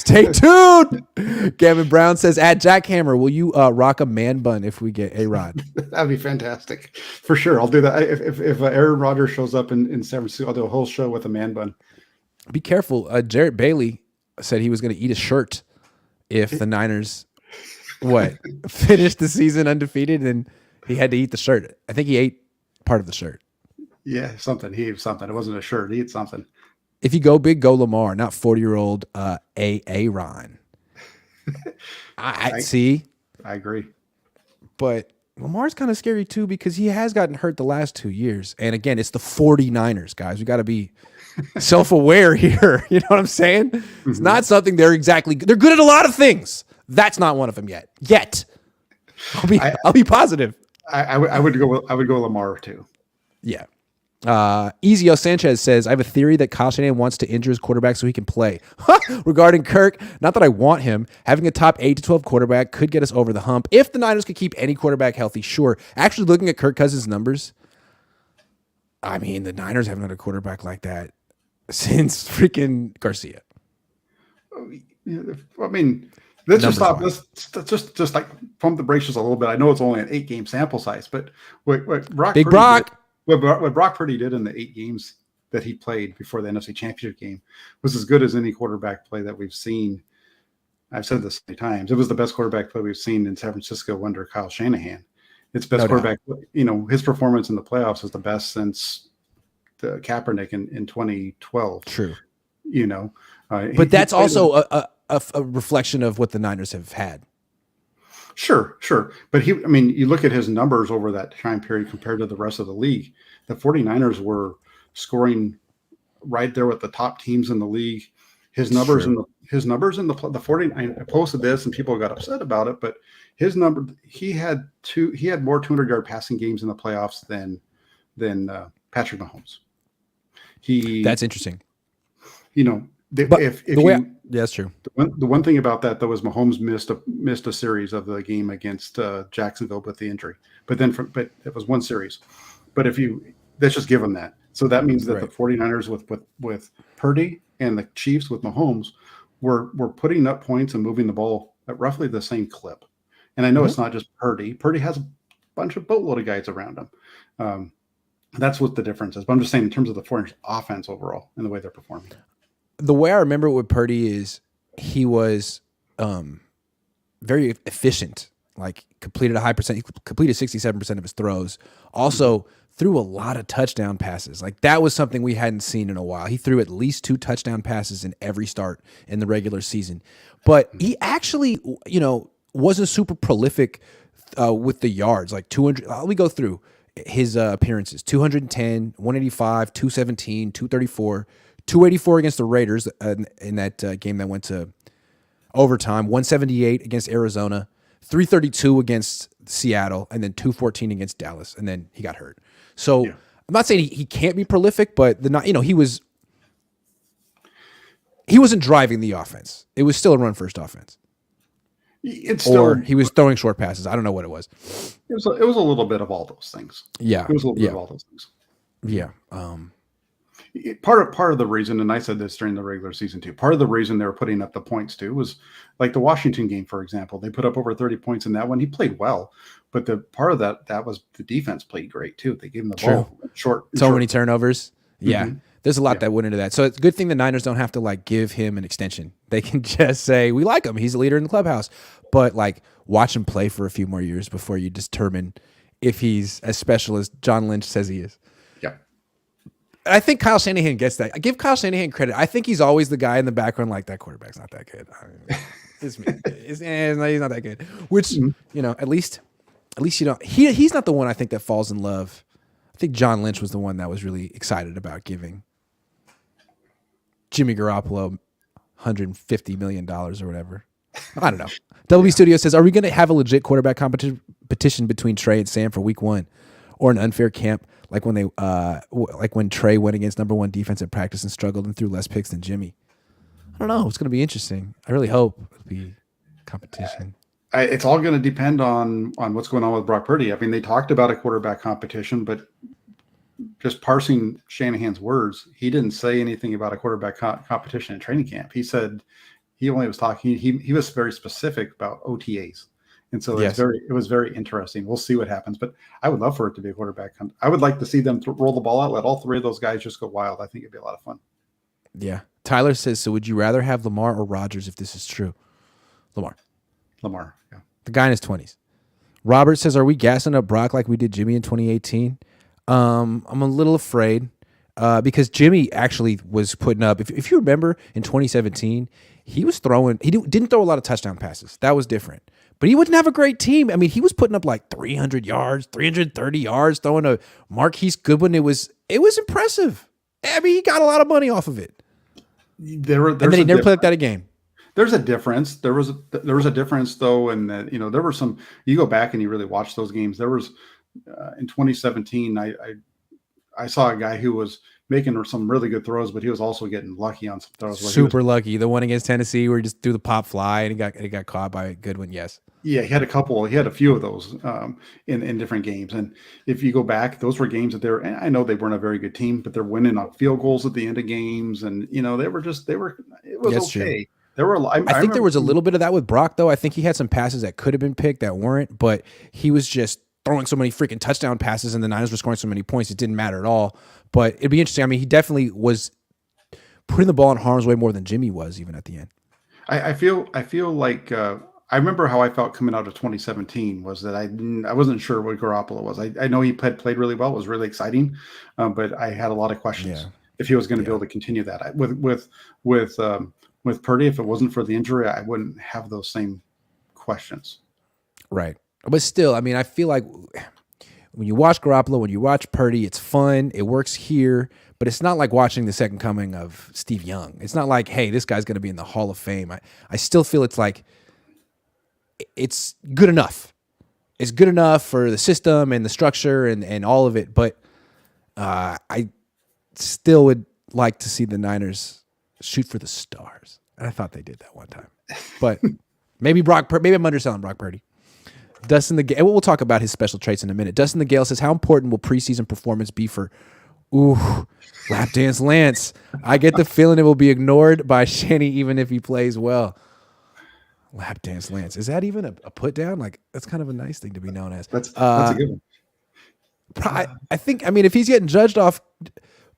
Stay tuned. Gavin Brown says, at Jackhammer, will you rock a man bun if we get A-Rod? That'd be fantastic. For sure. I'll do that. If Aaron Rodgers shows up in San Francisco, I'll do a whole show with a man bun. Be careful. Jarrett Bailey said he was going to eat a shirt if the Niners finished the season undefeated, and he had to eat the shirt. I think he ate part of the shirt. Yeah, something. He ate something. It wasn't a shirt. He ate something. If you go big, go Lamar, not 40-year-old Aaron. I see. I agree. But Lamar's kind of scary too because he has gotten hurt the last 2 years. And again, it's the 49ers, guys. We got to be self-aware here. You know what I'm saying? Mm-hmm. It's not something they're good at a lot of things. That's not one of them yet. I'll be positive. I would go Lamar too. Yeah. Ezio Sanchez says, I have a theory that Kyle Shanahan wants to injure his quarterback so he can play. Regarding Kirk, not that I want him. Having a top 8 to 12 quarterback could get us over the hump. If the Niners could keep any quarterback healthy, sure. Actually, looking at Kirk Cousins' numbers, I mean, the Niners haven't had a quarterback like that since freaking Garcia. I mean, let's just stop. Let's just like pump the brakes just a little bit. I know it's only an 8-game sample size, but what Brock Purdy did in the 8 games that he played before the NFC Championship game was as good as any quarterback play that we've seen. I've said this many times. It was the best quarterback play we've seen in San Francisco under Kyle Shanahan. It's best quarterback. His performance in the playoffs is the best since the Kaepernick in 2012. True. But that's also a reflection of what the Niners have had. Sure. But you look at his numbers over that time period compared to the rest of the league. The 49ers were scoring right there with the top teams in the league. His numbers in the 40. I posted this and people got upset about it, but his number, he had more 200-yard passing games in the playoffs than Patrick Mahomes. That's interesting. That's true. The one thing about that though is Mahomes missed a series of the game against Jacksonville with the injury, but it was one series. But let's just give him that. So that means that the 49ers with Purdy and the Chiefs with Mahomes were putting up points and moving the ball at roughly the same clip. And I know it's not just Purdy. Purdy has a bunch of boatload of guys around him. That's what the difference is. But I'm just saying in terms of the 49ers offense overall and the way they're performing. The way I remember it with Purdy is he was very efficient, like completed a high percent. He completed 67% of his throws. Also threw a lot of touchdown passes. Like that was something we hadn't seen in a while. He threw at least 2 touchdown passes in every start in the regular season. But he actually, wasn't super prolific with the yards, like 200. Let me go through his appearances. 210, 185, 217, 234. 284 against the Raiders in that game that went to overtime, 178 against Arizona, 332 against Seattle, and then 214 against Dallas, and then he got hurt. So I'm not saying he can't be prolific, but he wasn't driving the offense. It was still a run-first offense. Or he was throwing short passes. I don't know what it was. It was a little bit of all those things. Yeah. It was a little bit of all those things. Yeah. Part of the reason, and I said this during the regular season too, part of the reason they were putting up the points too was like the Washington game, for example. They put up over 30 points in that one. He played well, but the part of that was the defense played great too. They gave him the ball short. Many turnovers. Yeah. Mm-hmm. There's a lot that went into that. So it's a good thing the Niners don't have to give him an extension. They can just say, we like him. He's a leader in the clubhouse. But watch him play for a few more years before you determine if he's as special as John Lynch says he is. I think Kyle Shanahan gets that. I give Kyle Shanahan credit. I think he's always the guy in the background that quarterback's not that good. He's not that good. Which, at least he's not the one I think that falls in love. I think John Lynch was the one that was really excited about giving Jimmy Garoppolo $150 million or whatever. I don't know. WB Studio says, are we going to have a legit quarterback competition between Trey and Sam for week 1 or an unfair camp? Like when Trey went against number 1 defense at practice and struggled and threw less picks than Jimmy. I don't know. It's going to be interesting. I really hope it'll be competition. It's all going to depend on what's going on with Brock Purdy. I mean, they talked about a quarterback competition, but just parsing Shanahan's words, he didn't say anything about a quarterback competition in training camp. He said, he only was talking. He was very specific about OTAs, and so Yes. it was very interesting. We'll see what happens, but I would love for it to be a quarterback hunt. I would like to see them roll the ball out, let all three of those guys just go wild. I think it'd be a lot of fun. Yeah. Tyler says, so would you rather have Lamar or Rodgers if this is true? Lamar. Yeah. The guy in his 20s. Robert says, are we gassing up Brock like we did Jimmy in 2018? I'm a little afraid because Jimmy actually was putting up, if you remember in 2017, he was throwing, didn't throw a lot of touchdown passes. That was different. But he wouldn't have a great team. I mean, he was putting up like 300 yards, 330 yards, throwing a Marquise Goodwin. It was impressive. I mean, he got a lot of money off of it. And then he never played like that again. There's a difference. There was a difference though, in that there were some. You go back and you really watch those games. There was in 2017. I saw a guy who was making some really good throws, but he was also getting lucky on some throws. Super lucky. The one against Tennessee where he just threw the pop fly and he got caught by Goodwin. Yes. Yeah, he had a few of those in different games. And if you go back, those were games that and I know they weren't a very good team, but they're winning on field goals at the end of games. And, it was okay. True. I think there was a little bit of that with Brock, though. I think he had some passes that could have been picked that weren't, but he was just throwing so many freaking touchdown passes and the Niners were scoring so many points. It didn't matter at all. But it'd be interesting. I mean, he definitely was putting the ball in harm's way more than Jimmy was even at the end. I feel like I remember how I felt coming out of 2017 was that I wasn't sure what Garoppolo was. I know he played really well. It was really exciting, but I had a lot of questions if he was going to be able to continue that. With Purdy, if it wasn't for the injury, I wouldn't have those same questions. Right. But still, I mean, I feel like when you watch Garoppolo, when you watch Purdy, it's fun. It works here, but it's not like watching the second coming of Steve Young. It's not like, hey, this guy's going to be in the Hall of Fame. I still feel it's like it's good enough. It's good enough for the system and the structure and all of it, but I still would like to see the Niners shoot for the stars. And I thought they did that one time. But maybe I'm underselling Brock Purdy. Dustin the Gale, we'll talk about his special traits in a minute. Dustin the Gale says, how important will preseason performance be for lap dance Lance? I get the feeling it will be ignored by Shanny even if he plays well. Lap dance Lance. Is that even a put down? Like, that's kind of a nice thing to be known as. That's a good one. I think, if he's getting judged off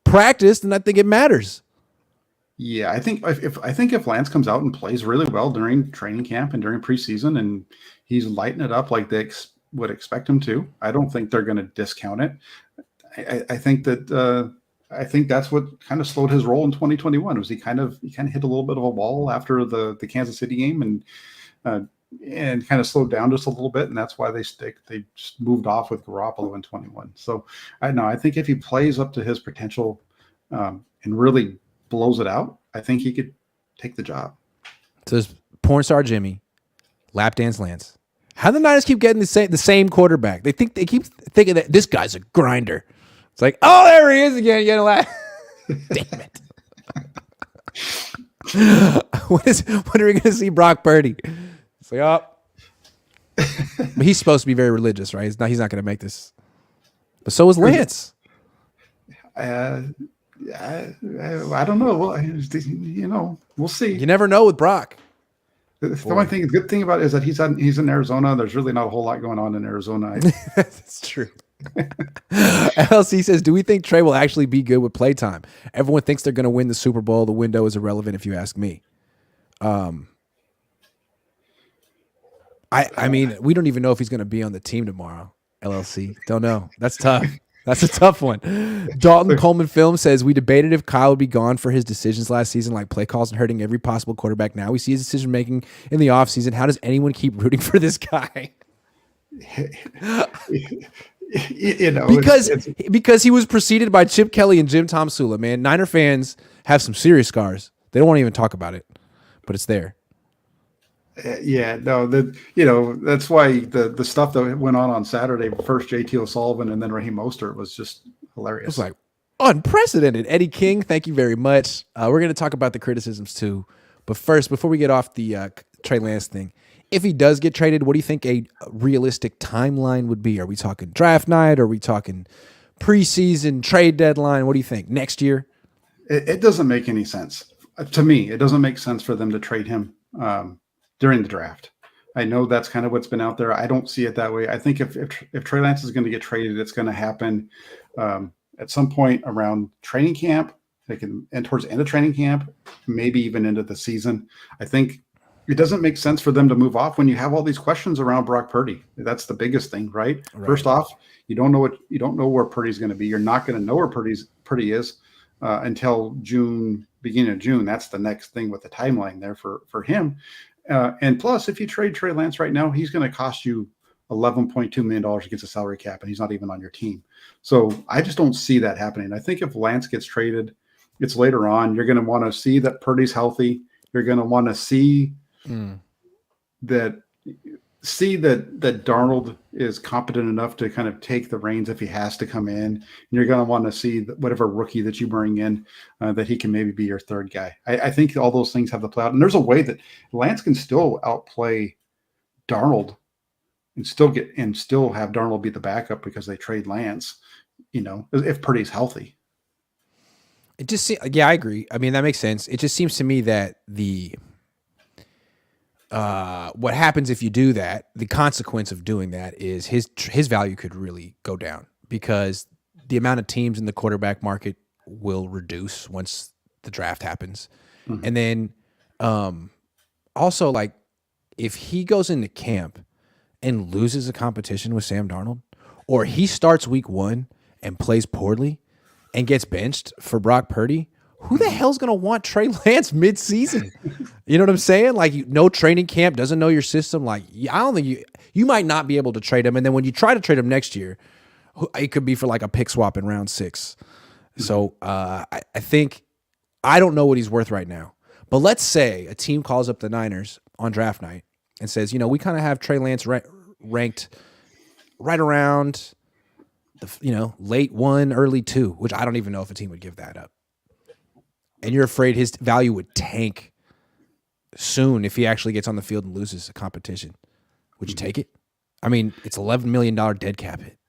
practice, then I think it matters. Yeah, I think if Lance comes out and plays really well during training camp and during preseason, and he's lighting it up like they would expect him to, I don't think they're going to discount it. I think that's what kind of slowed his role in 2021 was he kind of hit a little bit of a wall after the Kansas City game and kind of slowed down just a little bit, and that's why they just moved off with Garoppolo in 21. So I think if he plays up to his potential and really blows it out, I think he could take the job. So there's porn star Jimmy, lap dance Lance. How do the Niners keep getting the same quarterback? They keep thinking that this guy's a grinder. It's like, oh, there he is again. Getting lap. Damn it. When are we going to see Brock Purdy? It's like, oh. But he's supposed to be very religious, right? He's not going to make this. But so is Lance. I don't know. Well, we'll see. You never know with Brock. The good thing about it is that he's in Arizona. There's really not a whole lot going on in Arizona. That's true. LC says, do we think Trey will actually be good with playtime? Everyone thinks they're going to win the Super Bowl. The window is irrelevant if you ask me. I mean, we don't even know if he's going to be on the team tomorrow. LLC. Don't know. That's tough. That's a tough one. Dalton Coleman Film says, we debated if Kyle would be gone for his decisions last season, like play calls and hurting every possible quarterback. Now we see his decision making in the offseason. How does anyone keep rooting for this guy? Because he was preceded by Chip Kelly and Jim Tomsula, man. Niner fans have some serious scars. They don't want to even talk about it, but it's there. That's why the stuff that went on Saturday, first JT O'Sullivan and then Raheem Mostert, was just hilarious. It was like unprecedented. Eddie King, thank you very much. We're going to talk about the criticisms too. But first, before we get off the Trey Lance thing, if he does get traded, what do you think a realistic timeline would be? Are we talking draft night? Are we talking preseason trade deadline? What do you think? Next year? It doesn't make any sense. to me, it doesn't make sense for them to trade him during the draft. I know that's kind of what's been out there. I don't see it that way. I think if Trey Lance is going to get traded, it's going to happen at some point around training camp. They can, and towards the end of training camp, maybe even into the season. I think it doesn't make sense for them to move off when you have all these questions around Brock Purdy. That's the biggest thing, right? First off, you don't know where Purdy's going to be. You're not going to know where Purdy is until June, beginning of June. That's the next thing with the timeline there for him. And plus, if you trade Trey Lance right now, he's going to cost you $11.2 million against the salary cap, and he's not even on your team. So I just don't see that happening. I think if Lance gets traded, it's later on. You're going to want to see that Purdy's healthy. You're going to want to see that Darnold is competent enough to kind of take the reins if he has to come in. And you're going to want to see whatever rookie that you bring in, that he can maybe be your third guy. I think all those things have to play out. And there's a way that Lance can still outplay Darnold and still have Darnold be the backup because they trade Lance, if Purdy's healthy. It just yeah, I agree. I mean, that makes sense. It just seems to me that what happens if you do that, the consequence of doing that is his value could really go down because the amount of teams in the quarterback market will reduce once the draft happens. Mm-hmm. And then also, like, if he goes into camp and loses a competition with Sam Darnold, or he starts week 1 and plays poorly and gets benched for Brock Purdy, who the hell's going to want Trey Lance mid-season? You know what I'm saying? Like, no training camp, doesn't know your system. Like, I don't think you might not be able to trade him. And then when you try to trade him next year, it could be for like a pick swap in round 6. So I think, I don't know what he's worth right now. But let's say a team calls up the Niners on draft night and says, we kind of have Trey Lance ranked right around the late 1, early 2, which I don't even know if a team would give that up. And you're afraid his value would tank soon if he actually gets on the field and loses a competition. Would you take it? I mean, it's $11 million dead cap hit.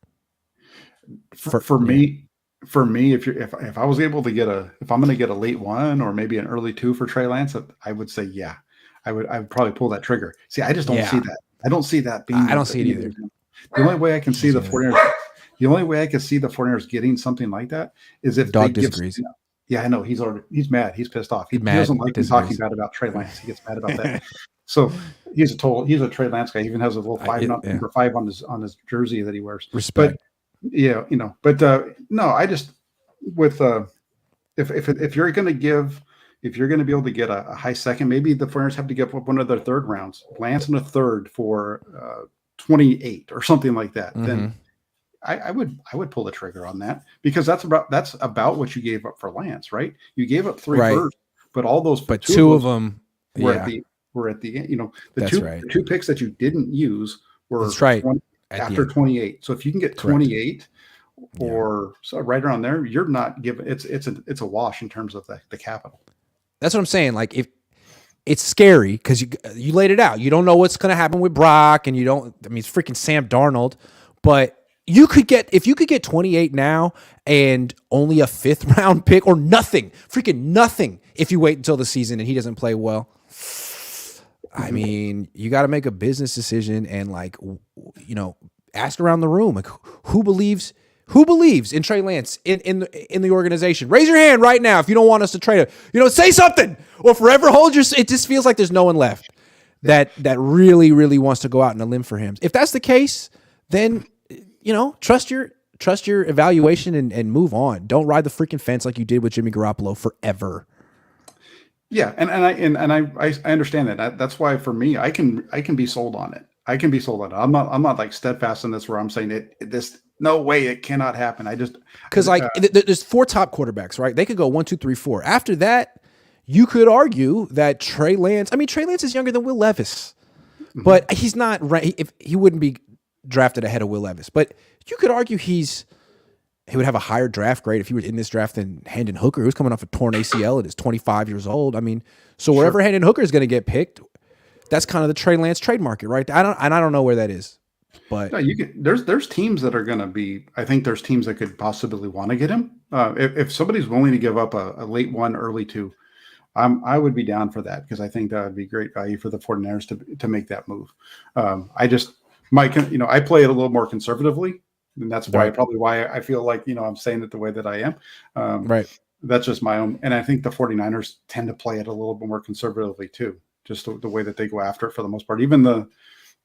For me, if I was able to if I'm going to get a late 1 or maybe an early 2 for Trey Lance, I would say, yeah, I would probably pull that trigger. See, I just don't see that. I don't see that being. I don't see it either. The only way I can see the 49ers. The only way I can see the 49ers getting something like that is if Dog disagrees. Yeah, I know. He's mad. He's pissed off. He doesn't like me talking bad about Trey Lance. He gets mad about that. So he's a Trey Lance guy. He even has a little number 5 on his jersey that he wears. Respect. But no, I just if you're going to be able to get a high second, maybe the 49ers have to give up one of their third rounds, Lance in a third for 28 or something like that. Mm-hmm. Then I would pull the trigger on that because that's about what you gave up for Lance, right? You gave up 3 first, but all those, but two of them were at the end. The two picks that you didn't use were after 28. So if you can get 28 or so right around there, you're not giving. It's a wash in terms of the capital. That's what I'm saying. Like, if it's scary because you laid it out, you don't know what's going to happen with Brock, and it's freaking Sam Darnold, but. If you could get 28 now and only a 5th round pick or nothing, freaking nothing, if you wait until the season and he doesn't play well, I mean, you got to make a business decision and ask around the room, like, who believes in Trey Lance in the organization? Raise your hand right now if you don't want us to trade him. Say something or forever hold your. It just feels like there's no one left that really, really wants to go out on a limb for him. If that's the case, then. Trust your evaluation and move on. Don't ride the freaking fence like you did with Jimmy Garoppolo forever. Yeah, and I understand that. That's why for me, I can be sold on it. I'm not like steadfast in this where I'm saying this no way it cannot happen. I just because there's 4 top quarterbacks, right? They could go 1, 2, 3, 4. After that, you could argue that Trey Lance. I mean, Trey Lance is younger than Will Levis, but he's not right. If he wouldn't be drafted ahead of Will Levis, but you could argue he would have a higher draft grade if he was in this draft than Hendon Hooker, who's coming off a torn ACL at his 25 years old. I mean, so wherever Hendon Hooker is going to get picked, that's kind of the Trey Lance trade market, right? I don't know where that is, but no, there's teams that are going to be. I think there's teams that could possibly want to get him if somebody's willing to give up a late 1, early 2. I would be down for that because I think that would be great value for the 49ers to make that move. I just I play it a little more conservatively, and that's Right. probably why I feel like I'm saying it the way that I am. Um, Right. that's just my own, and I think the 49ers tend to play it a little bit more conservatively too, just the way that they go after it for the most part. Even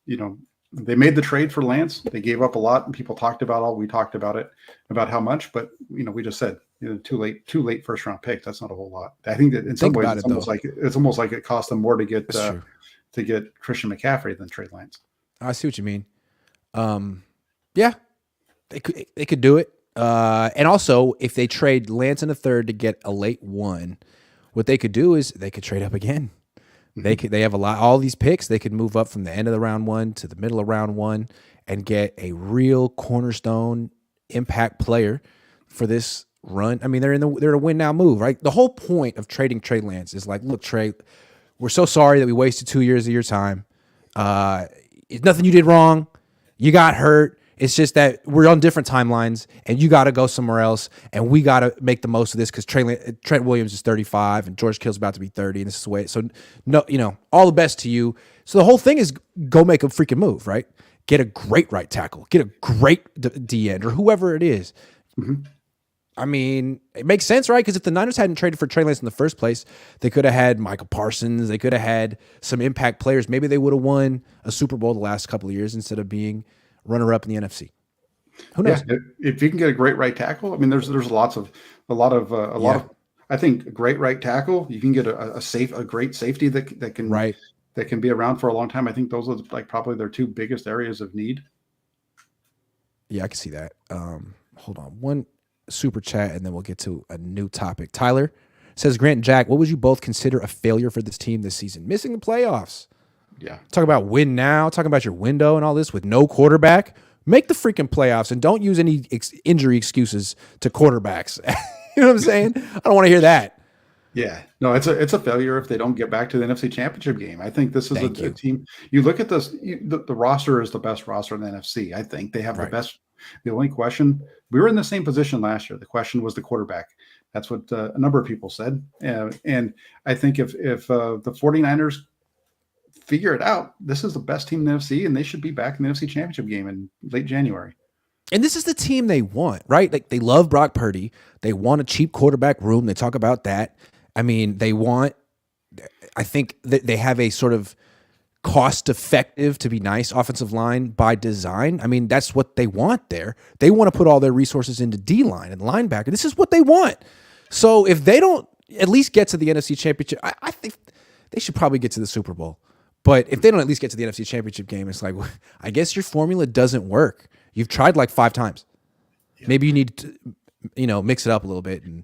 you know, they made the trade for Lance. They gave up a lot, and people talked about we talked about it, about how much, but we just said too late first round pick. That's not a whole lot. I think that in some Think ways about it though. it's almost like it cost them more That's true. to get Christian McCaffrey than Trey Lance. I see what you mean. Yeah, they could do it. And also, if they trade Lance in a third to get a late one, what they could do is they could trade up again. They have all these picks. They could move up from the end of the round one to the middle of round one and get a real cornerstone impact player for this run. I mean, they're a win now move, right? The whole point of trading Trey Lance is like, look, Trey, we're so sorry that we wasted 2 years of your time. It's nothing you did wrong. You got hurt. It's just that we're on different timelines, and you got to go somewhere else, and we got to make the most of this because Trent Williams is 35, and George Kittle's about to be 30, and this is the way. So, no, all the best to you. So the whole thing is go make a freaking move, right? Get a great right tackle, get a great D end, or whoever it is. Mm-hmm. I mean, it makes sense, right? Because if the Niners hadn't traded for Trey Lance in the first place, they could have had Michael Parsons. They could have had some impact players. Maybe they would have won a Super Bowl the last couple of years instead of being runner-up in the NFC. Who knows? Yeah, if you can get a great right tackle, I mean, there's a lot of I think a great right tackle. You can get a great safety that can be around for a long time. I think those are like probably their two biggest areas of need. Yeah, I can see that. Hold on, one super chat, and then we'll get to a new topic. Tyler says, Grant and Jack, what would you both consider a failure for this team this season? Missing the playoffs. Yeah. Talk about win now, talking about your window and all this with no quarterback. Make the freaking playoffs and don't use any injury excuses to quarterbacks. You know what I'm saying? I don't want to hear that. Yeah, no, it's a failure if they don't get back to the NFC Championship game. I think this is a team. You look at this, the roster is the best roster in the NFC. I think they have the best. The only question, we were in the same position last year. The question was the quarterback. That's what a number of people said. And I think if the 49ers figure it out, this is the best team in the NFC, and they should be back in the NFC Championship game in late January. And this is the team they want, right? Like they love Brock Purdy. They want a cheap quarterback room. They talk about that. I mean, I think that they have a sort of cost-effective, to be nice, offensive line by design. I mean, that's what they want there. They want to put all their resources into D-line and linebacker. This is what they want. So if they don't at least get to the NFC Championship, I think they should probably get to the Super Bowl. But if they don't at least get to the NFC Championship game, it's like, I guess your formula doesn't work. You've tried like 5 times. Yeah. Maybe you need to, mix it up a little bit and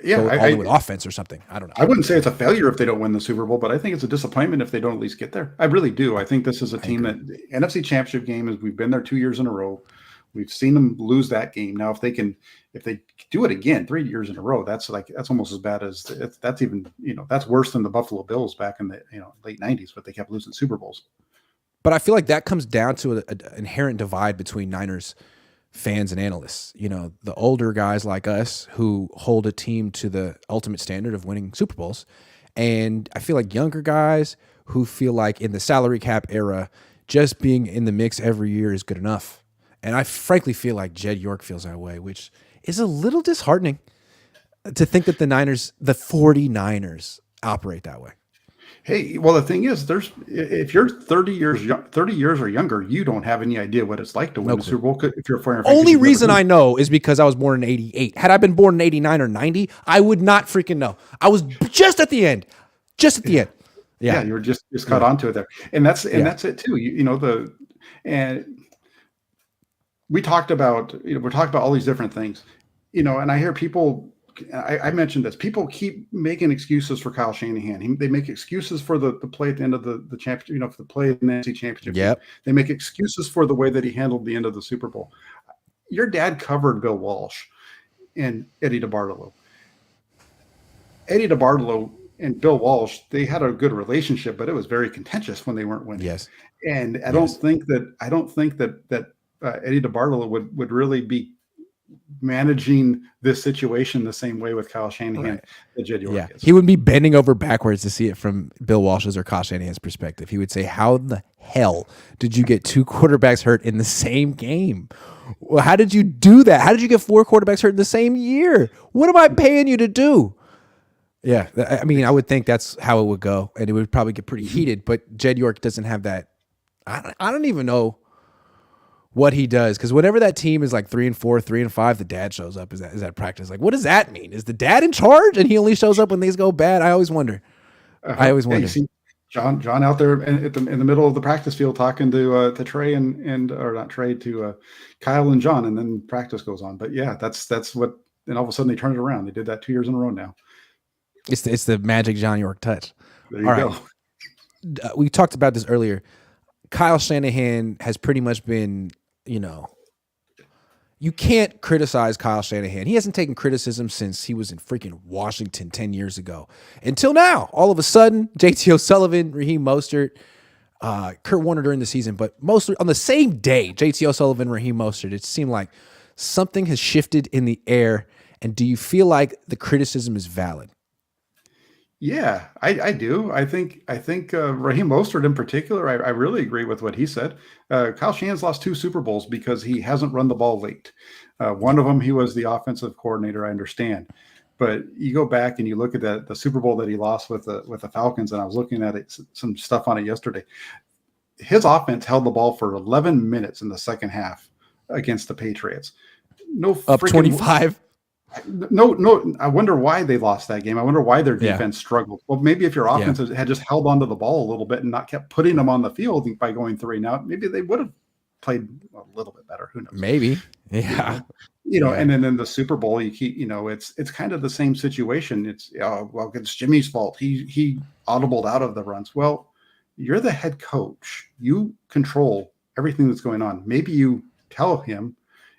go all in with offense or something. I don't know. I wouldn't say it's a failure if they don't win the Super Bowl, but I think it's a disappointment if they don't at least get there. I really do. I think this is a team that NFC Championship game is. We've been there 2 years in a row. We've seen them lose that game. Now, if they do it again 3 years in a row, that's almost as bad as that's even that's worse than the Buffalo Bills back in the late 90s, but they kept losing Super Bowls. But I feel like that comes down to an inherent divide between Niners fans and analysts. The older guys like us who hold a team to the ultimate standard of winning Super Bowls, and I feel like younger guys who feel like in the salary cap era, just being in the mix every year is good enough. And I frankly feel like Jed York feels that way, which is a little disheartening to think that the 49ers operate that way. Hey, well, the thing is, if you're 30 years or younger, you don't have any idea what it's like to win the Super Bowl. If you're a only reason I know is because I was born in 88. Had I been born in 89 or 90, I would not freaking know. I was just at the end. end. Yeah, you were just caught onto it there, and that's it too. And we talked about we're talking about all these different things, and I hear people. I mentioned this. People keep making excuses for Kyle Shanahan. They make excuses for the play at the end of the championship, for the play in the NFC Championship. Yep. They make excuses for the way that he handled the end of the Super Bowl. Your dad covered Bill Walsh and Eddie DeBartolo. Eddie DeBartolo and Bill Walsh, they had a good relationship, but it was very contentious when they weren't winning. Yes. And I don't think that Eddie DeBartolo would really be managing this situation the same way with Kyle Shanahan Right. that Jed Yeah. York is. He wouldn't be bending over backwards to see it from Bill Walsh's or Kyle Shanahan's perspective. He would say, how the hell did you get 2 quarterbacks hurt in the same game? Well, how did you do that? How did you get 4 quarterbacks hurt in the same year? What am I paying you to do? Yeah. I mean, I would think that's how it would go, and it would probably get pretty heated, but Jed York doesn't have that. I don't even know what he does, because whenever that team is like 3-4, 3-5, the dad shows up. Is that practice? Like, what does that mean? Is the dad in charge and he only shows up when things go bad? I always wonder. I always Yeah, wonder. you see John out there in the middle of the practice field talking to Trey and or not Trey to Kyle and John, and then practice goes on. But yeah, that's what. And all of a sudden they turn it around. They did that 2 years in a row now. It's the magic John York touch. There you All go. right. We talked about this earlier. Kyle Shanahan has pretty much been, you can't criticize Kyle Shanahan. He hasn't taken criticism since he was in freaking Washington 10 years ago. Until now, all of a sudden, JT O'Sullivan, Raheem Mostert, Kurt Warner during the season, but mostly on the same day, JT O'Sullivan, Raheem Mostert, it seemed like something has shifted in the air. And do you feel like the criticism is valid? Yeah, I do. I think Raheem Mostert in particular, I really agree with what he said. Kyle Shanahan's lost 2 Super Bowls because he hasn't run the ball late. One of them, he was the offensive coordinator, I understand. But you go back and you look at the Super Bowl that he lost with the Falcons, and I was looking at it, some stuff on it yesterday. His offense held the ball for 11 minutes in the second half against the Patriots. No Up freaking 25. No. I wonder why they lost that game. I wonder why their Yeah. defense struggled. Well, maybe if your offense had just held onto the ball a little bit and not kept putting them on the field by going 3 now, maybe they would have played a little bit better. Who knows? Maybe. Yeah. And then in the Super Bowl, you keep, it's kind of the same situation. It's it's Jimmy's fault. He audibled out of the runs. Well, you're the head coach. You control everything that's going on. Maybe you tell him,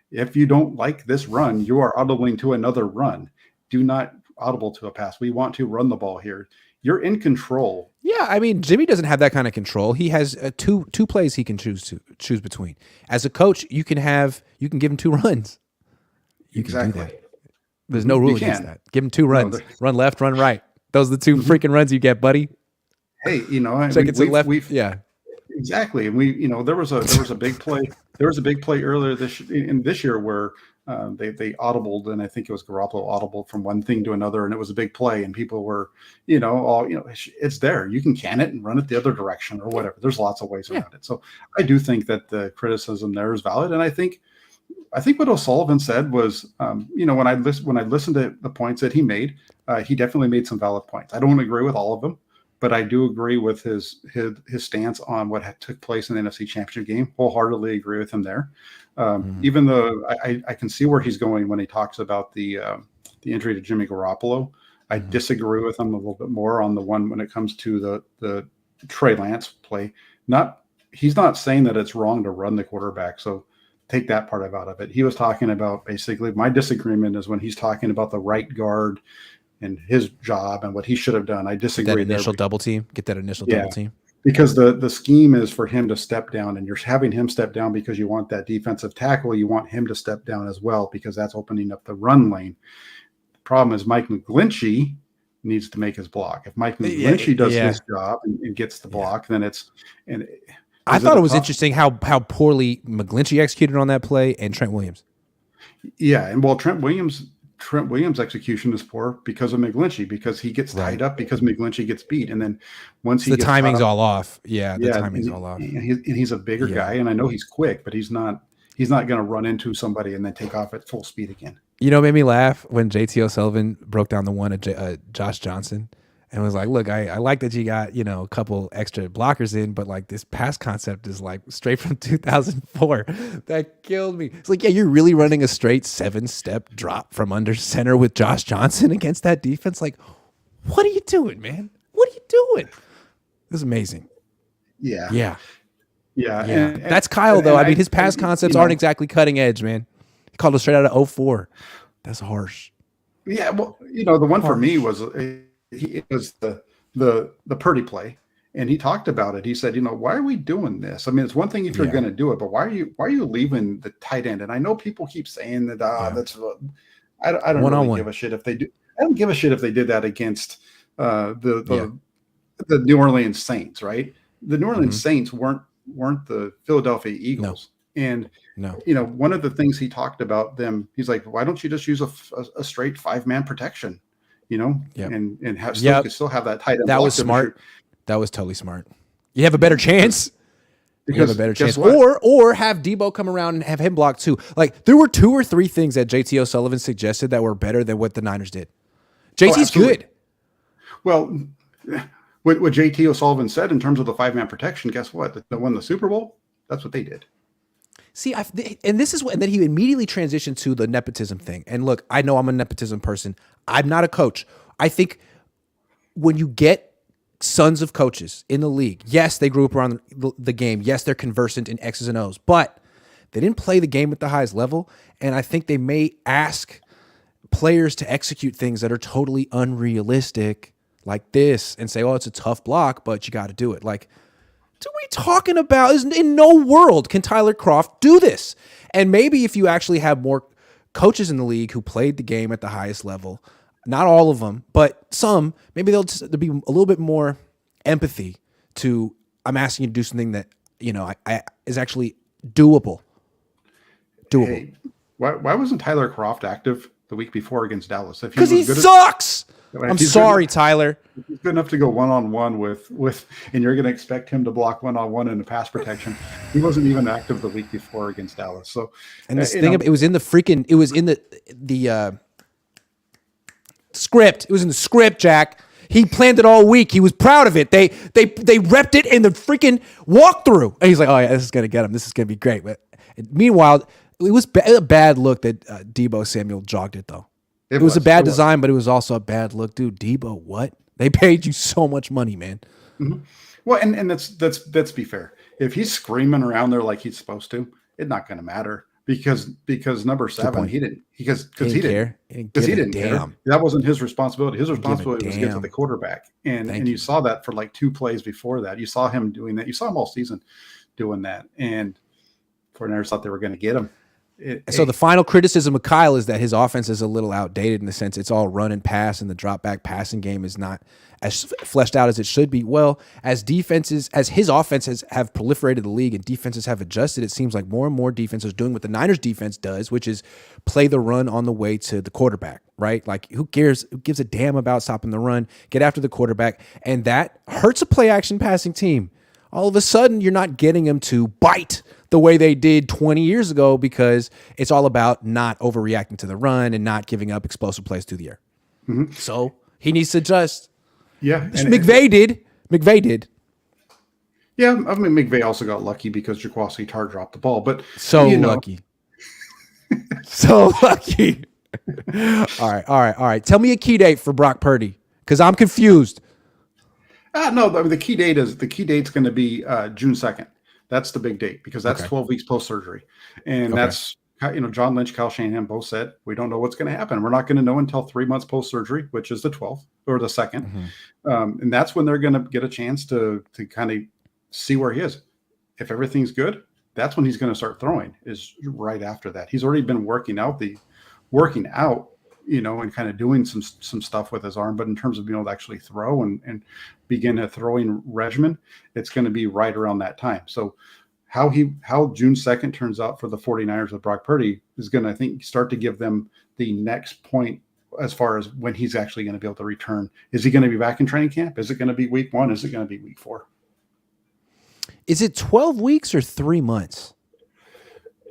if you don't like this run, you are audibling to another run. Do not audible to a pass. We want to run the ball here. You're in control. Yeah, I mean, Jimmy doesn't have that kind of control. He has two plays he can choose between. As a coach, you can give him 2 runs. You can do that. There's no rule against that. Give him 2 runs. Run left, run right. Those are the 2 freaking runs you get, buddy. Hey, Check it to left. Yeah. Exactly. And there was a big play. There was a big play earlier this year where they audibled, and I think it was Garoppolo audibled from one thing to another, and it was a big play, and people were, it's there. You can it and run it the other direction or whatever. There's lots of ways around it. So I do think that the criticism there is valid, and I think what O'Sullivan said was, when I listened to the points that he made, he definitely made some valid points. I don't agree with all of them, but I do agree with his stance on what took place in the NFC Championship game. Wholeheartedly agree with him there. Even though I can see where he's going when he talks about the injury to Jimmy Garoppolo. I disagree with him a little bit more on the one when it comes to the Trey Lance play. He's not saying that it's wrong to run the quarterback, so take that part out of it. He was talking about, basically, my disagreement is when he's talking about the right guard and his job and what he should have done. I disagree. Get that initial double team. Because the scheme is for him to step down, and you're having him step down because you want that defensive tackle. You want him to step down as well because that's opening up the run lane. The problem is Mike McGlinchey needs to make his block. If Mike McGlinchey does his job and gets the block, then it's I thought it was interesting how poorly McGlinchey executed on that play and Trent Williams. Yeah, and Trent Williams' execution is poor because of McGlinchey, because he gets tied up because McGlinchey gets beat, and then once the timing's all off. Yeah, the timing's all off. And he's a bigger guy, and I know he's quick, but he's not going to run into somebody and then take off at full speed again. It made me laugh when JT O'Sullivan broke down the one at Josh Johnson and was like, look, I like that you got, a couple extra blockers in, but like this pass concept is like straight from 2004. That killed me. It's like, yeah, you're really running a straight 7-step drop from under center with Josh Johnson against that defense. Like, what are you doing, man? What are you doing? It was amazing. Yeah. Yeah. Yeah. And that's Kyle, though. I mean, his pass concepts aren't exactly cutting edge, man. He called it straight out of 2004. That's harsh. Yeah. Well, the one for me was the Purdy play. And he talked about it. He said, why are we doing this? I mean, it's one thing if you're Yeah. going to do it, but why are you leaving the tight end? And I know people keep saying that, Yeah. I don't really One-on-one. give a shit if they do. I don't give a shit if they did that against Yeah. the New Orleans Saints, right? The New Orleans Mhm. Saints weren't the Philadelphia No. Eagles. And No. one of the things he talked about them, he's like, why don't you just use a straight 5-man protection, Yep. and have Yep. still have that tight end. That block was them smart. That was totally smart. You have a better chance. You have a because better guess chance. what? Or have Debo come around and have him block too. Like there were 2 or 3 things that JT O'Sullivan suggested that were better than what the Niners did. JT's absolutely. good. Well, what JT O'Sullivan said in terms of the 5-man protection, guess what? They won the Super Bowl. That's what they did. See, and this is what, and then he immediately transitioned to the nepotism thing. And look, I know I'm a nepotism person. I'm not a coach. I think when you get sons of coaches in the league, yes, they grew up around the game. Yes, they're conversant in X's and O's, but they didn't play the game at the highest level. And I think they may ask players to execute things that are totally unrealistic like this and say, oh, it's a tough block, but you got to do it. Like, what are we talking about? In no world can Tyler Kroft do this. And maybe if you actually have more coaches in the league who played the game at the highest level, not all of them, but some, maybe there'll be a little bit more empathy to, I'm asking you to do something that, I is actually doable. Hey, why wasn't Tyler Kroft active the week before against Dallas? Because he sucks. I'm sorry, Tyler. He's good enough to go one-on-one with, and you're going to expect him to block one-on-one in the pass protection. He wasn't even active the week before against Dallas. So, and this thing, it was in the script. It was in the script, Jack. He planned it all week. He was proud of it. They repped it in the freaking walkthrough. And he's like, oh yeah, this is going to get him. This is going to be great. But meanwhile, it was a bad look that Debo Samuel jogged it though. It was a bad design, but it was also a bad look. Dude, Debo, what? They paid you so much money, man. Mm-hmm. Well, and let's be fair. If he's screaming around there like he's supposed to, it's not going to matter because number 7, he didn't care. That wasn't his responsibility. His responsibility was to get to the quarterback. And you saw that for like 2 plays before that. You saw him doing that. You saw him all season doing that. And 49ers thought they were going to get him. So the final criticism of Kyle is that his offense is a little outdated in the sense it's all run and pass, and the drop back passing game is not as fleshed out as it should be. Well, as his offenses have proliferated the league and defenses have adjusted, it seems like more and more defenses are doing what the Niners defense does, which is play the run on the way to the quarterback, right? Like who cares? Who gives a damn about stopping the run? Get after the quarterback. And that hurts a play action passing team. All of a sudden, you're not getting them to bite the way they did 20 years ago because it's all about not overreacting to the run and not giving up explosive plays through the air. Mm-hmm. So he needs to adjust. Yeah. McVay did. Yeah, I mean, McVay also got lucky because Jaquazi Tartt dropped the ball, but lucky. So lucky. All right. Tell me a key date for Brock Purdy because I'm confused. No, the key date's going to be June 2nd. That's the big date because that's 12 weeks post-surgery. And that's, John Lynch, Kyle Shanahan both said, we don't know what's going to happen. We're not going to know until 3 months post-surgery, which is the 12th or the 2nd. Mm-hmm. And that's when they're going to get a chance to kind of see where he is. If everything's good, that's when he's going to start throwing is right after that. He's already been working out, and kind of doing some stuff with his arm, but in terms of being able to actually throw and begin a throwing regimen, it's going to be right around that time. So how June 2nd turns out for the 49ers with Brock Purdy is going to, I think, start to give them the next point as far as when he's actually going to be able to return. Is he going to be back in training camp? Is it going to be week 1? Is it going to be week 4? Is it 12 weeks or 3 months?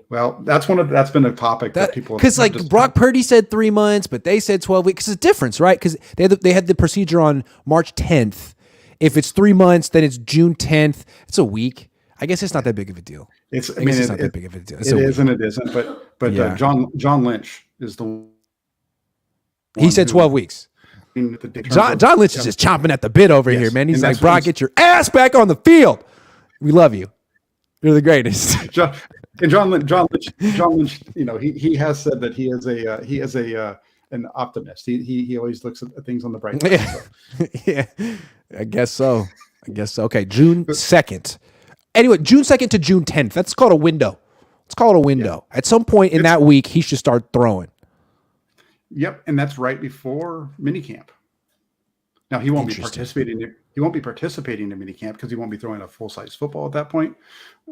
Well, that's been a topic that people, because like Brock Purdy said 3 months, but they said 12 weeks. It's a difference, right? Because they had the procedure on March 10th. If it's 3 months, then it's June 10th. It's a week. I guess it's not that big of a deal. It's not that big of a deal. It is and it isn't. But yeah. John Lynch is the one. He said 12 weeks. John Lynch is just chomping at the bit over here, man. He's like, Brock, get your ass back on the field. We love you. You're the greatest. John Lynch, he has said that he is an optimist. He always looks at things on the bright side. Yeah. Yeah, I guess so. I guess so. Okay, June But 2nd. Anyway, June 2nd to June 10th. That's called a window. Let's call it a yeah, window. At some point in it's that week, he should start throwing. yep, and that's right before minicamp. Now he won't be Interesting. participating. He won't be participating in minicamp because he won't be throwing a full size football at that point,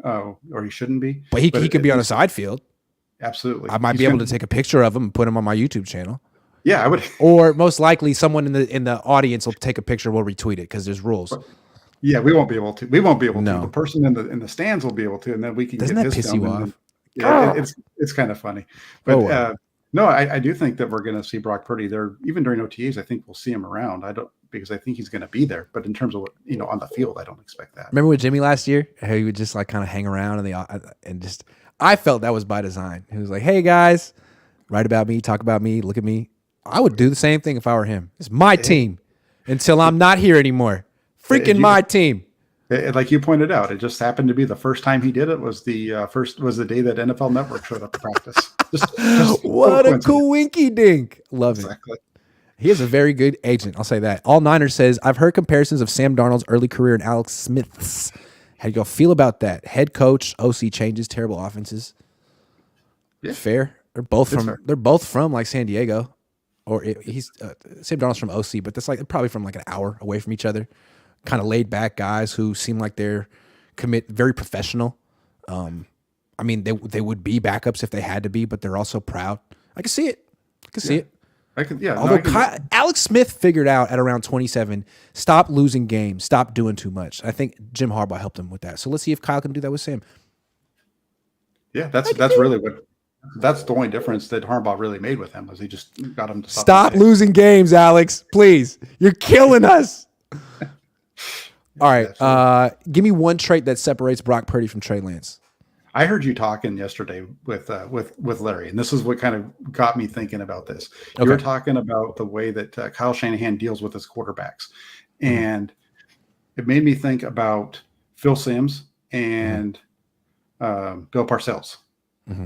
or he shouldn't be. But he, But he could at be on a least, side field. absolutely, I might he's be able going to to. take a picture of him and put him on my YouTube channel. Yeah, I would. Or most likely someone in the audience will take a picture, we'll retweet it because there's rules. Yeah, we won't be able to. We won't be able to. The No. person in the stands will be able to, and then we can Doesn't get that his piss film. you And then, off? yeah, it's kind of funny, but Oh well. no, I do think that we're going to see Brock Purdy there even during OTAs. I think we'll see him around. I don't because I think he's going to be there. But in terms of what on the field, I don't expect that. Remember with Jimmy last year? How he would just like kind of hang around and just I felt that was by design. He was like, "Hey guys, write about me, talk about me, look at me." I would do the same thing if I were him. It's my team until I'm not here anymore. Freaking my team. Like you pointed out, it just happened to be the first time he did it was the day that NFL Network showed up to practice. Just What a coincidence. coinky dink. Love it. Exactly. He is a very good agent. I'll say that. All Niners says, I've heard comparisons of Sam Darnold's early career and Alex Smith's. How do you go feel about that? Head coach, OC changes, terrible offenses. Yeah. Fair. They're both It's from fair. they're both from like San Diego. Or he's Sam Darnold's from OC, but that's like probably from like an hour away from each other. Kind of laid back guys who seem like they're very professional. I mean, they would be backups if they had to be, but they're also proud. I can see it. I can see it. I could, yeah. Although Alex Smith figured out at around 27, stop losing games, stop doing too much. I think Jim Harbaugh helped him with that. So let's see if Kyle can do that with Sam. Yeah, that's really that's the only difference that Harbaugh really made with him was he just got him to Stop losing games, Alex. Please. You're killing us. All right. Give me one trait that separates Brock Purdy from Trey Lance. I heard you talking yesterday with Larry, and this is what kind of got me thinking about this. You were talking about the way that Kyle Shanahan deals with his quarterbacks, and it made me think about Phil Simms and Bill Parcells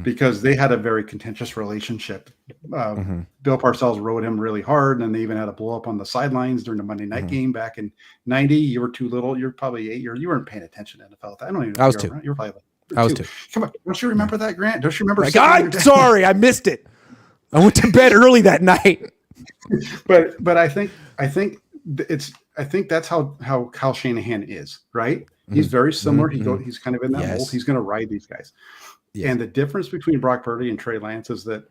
because they had a very contentious relationship. Bill Parcells rode him really hard, and they even had a blow up on the sidelines during the Monday night game back in '90. You were too little. You're probably 8 years. You weren't paying attention to NFL. I don't even know. I was 2. You were probably. I was 2. Come on, don't you remember that, Grant? Don't you remember? Like, I'm sorry, I missed it. I went to bed early that night. But I think that's how Kyle Shanahan is, right? He's very similar. He's kind of in that mold. He's going to ride these guys. Yes. And the difference between Brock Purdy and Trey Lance is that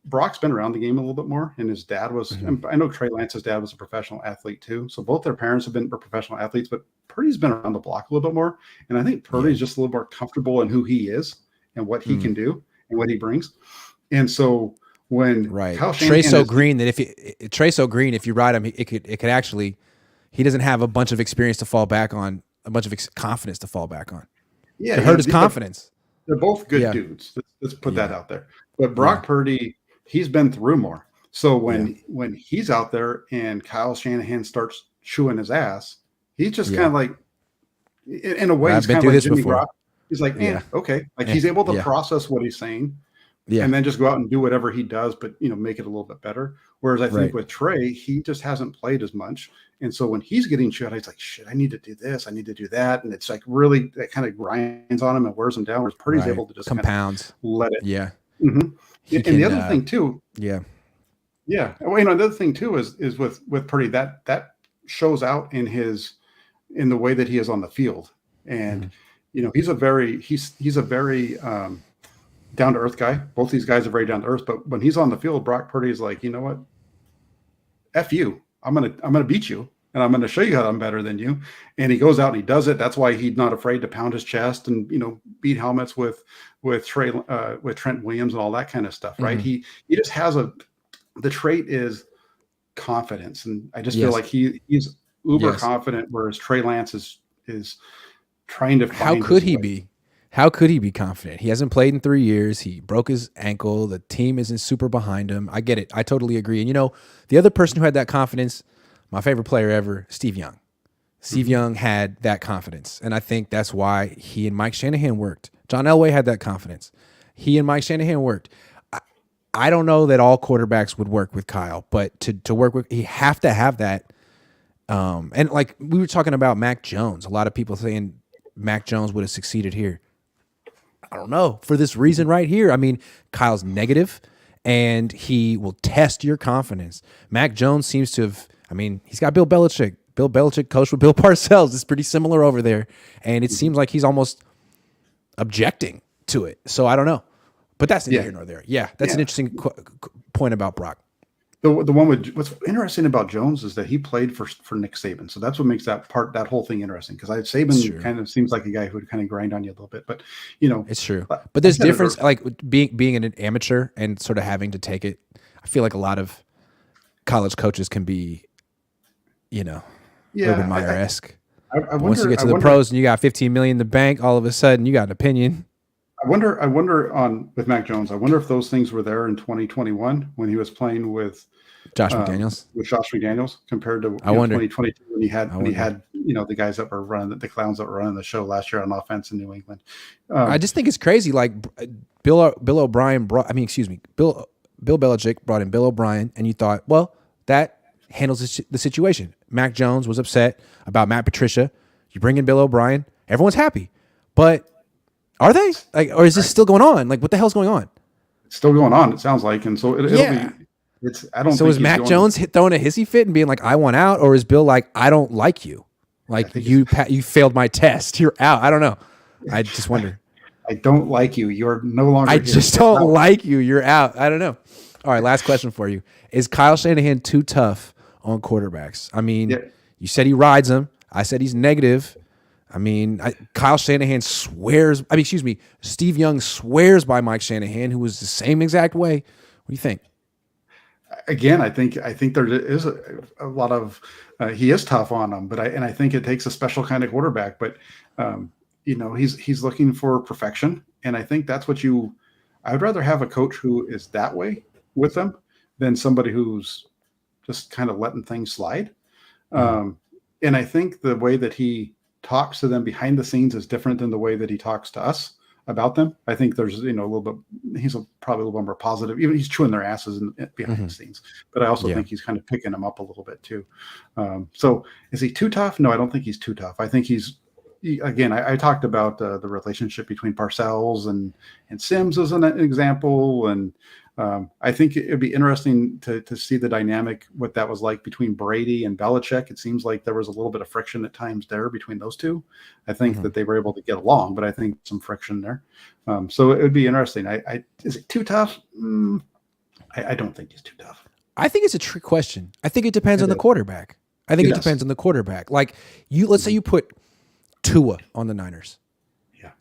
Brock's been around the game a little bit more, and his dad was. I know Trey Lance's dad was a professional athlete too, so both their parents were professional athletes. But Purdy's been around the block a little bit more, and I think Purdy's just a little more comfortable in who he is and what he can do and what he brings. And so when Trey's so green that if you ride him, it could actually, he doesn't have a bunch of experience to fall back on, a bunch of confidence to fall back on. Yeah, it hurt his confidence. They're both good dudes. Let's put that out there. But Brock Purdy, he's been through more. So when he's out there and Kyle Shanahan starts chewing his ass, he's just kind of like, in a way, he's kind of like Jimmy Garoppolo. He's like, okay. Like he's able to process what he's saying and then just go out and do whatever he does, but, make it a little bit better. Whereas I think with Trey, he just hasn't played as much. And so when he's getting shot, he's like, shit, I need to do this. I need to do that. And it's like really, that kind of grinds on him and wears him down. Whereas Purdy's able to just compounds, kind of let it. Yeah. And the other thing too. Yeah. Well, the other thing too is with Purdy that shows out in the way that he is on the field. And, he's a very down to earth guy. Both these guys are very down to earth, but when he's on the field, Brock Purdy is like, you know what? F you. I'm going to beat you. And I'm going to show you how I'm better than you. And he goes out and he does it. That's why he's not afraid to pound his chest and, beat helmets with Trent Williams and all that kind of stuff. Right. He just has the trait is confidence. And I just feel like he's uber confident, whereas Trey Lance is trying to find How could he be? How could he be confident? He hasn't played in 3 years. He broke his ankle. The team isn't super behind him. I get it. I totally agree. And the other person who had that confidence, my favorite player ever, Steve Young. Steve Young had that confidence. And I think that's why he and Mike Shanahan worked. John Elway had that confidence. He and Mike Shanahan worked. I don't know that all quarterbacks would work with Kyle, but to work with, you have to have that. And like we were talking about Mac Jones, a lot of people saying Mac Jones would have succeeded here. I don't know, for this reason right here. I mean, Kyle's negative and he will test your confidence. Mac Jones seems to have, I mean, he's got Bill Belichick. Bill Belichick coached with Bill Parcells. It's pretty similar over there. And it seems like he's almost objecting to it. So I don't know. But that's neither here nor there. Yeah, that's an interesting point about Brock. The one with what's interesting about Jones is that he played for Nick Saban, so that's what makes that whole thing interesting. Because Saban kind of seems like a guy who would kind of grind on you a little bit, but it's true. But there's difference, like being an amateur and sort of having to take it. I feel like a lot of college coaches can be, Urban Meyer-esque. Once you get to the pros and you got 15 million in the bank, all of a sudden you got an opinion. I wonder with Mac Jones. I wonder if those things were there in 2021 when he was playing with Josh McDaniels. With Josh McDaniels compared to 2022 when he had the guys that were running the clowns that were running the show last year on offense in New England. I just think it's crazy. Like Bill Belichick brought in Bill O'Brien, and you thought, well, that handles the situation. Mac Jones was upset about Matt Patricia. You bring in Bill O'Brien, everyone's happy, but are they? Like, or is this still going on? Like, what the hell's going on? It's still going on. It sounds like, and so it'll be. I don't. So is Mac Jones throwing a hissy fit and being like, "I want out," or is Bill like, "I don't like you, like you failed my test, you're out"? I don't know. I just wonder. I don't like you. You're no longer. I just don't like you. You're out. I don't know. All right, last question for you: is Kyle Shanahan too tough on quarterbacks? I mean, you said he rides them. I said he's negative. I mean, Kyle Shanahan swears. Steve Young swears by Mike Shanahan, who was the same exact way. What do you think? Again, I think there is a lot of he is tough on them, but I think it takes a special kind of quarterback. But he's looking for perfection, and I think that's what I would rather have a coach who is that way with them than somebody who's just kind of letting things slide. And I think the way that he talks to them behind the scenes is different than the way that he talks to us about them. I think there's a little bit. He's probably a little bit more positive. Even he's chewing their asses behind the scenes, but I also think he's kind of picking them up a little bit too. So is he too tough? No, I don't think he's too tough. I think I talked about the relationship between Parcells and Sims as an example, and I think it'd be interesting to see the dynamic, what that was like between Brady and Belichick. It seems like there was a little bit of friction at times there between those two. I think that they were able to get along, but I think some friction there. So it would be interesting. Is it too tough? I don't think he's too tough. I think it's a trick question. I think it depends on the quarterback. I think it depends on the quarterback. Like let's say you put Tua on the Niners. Yeah,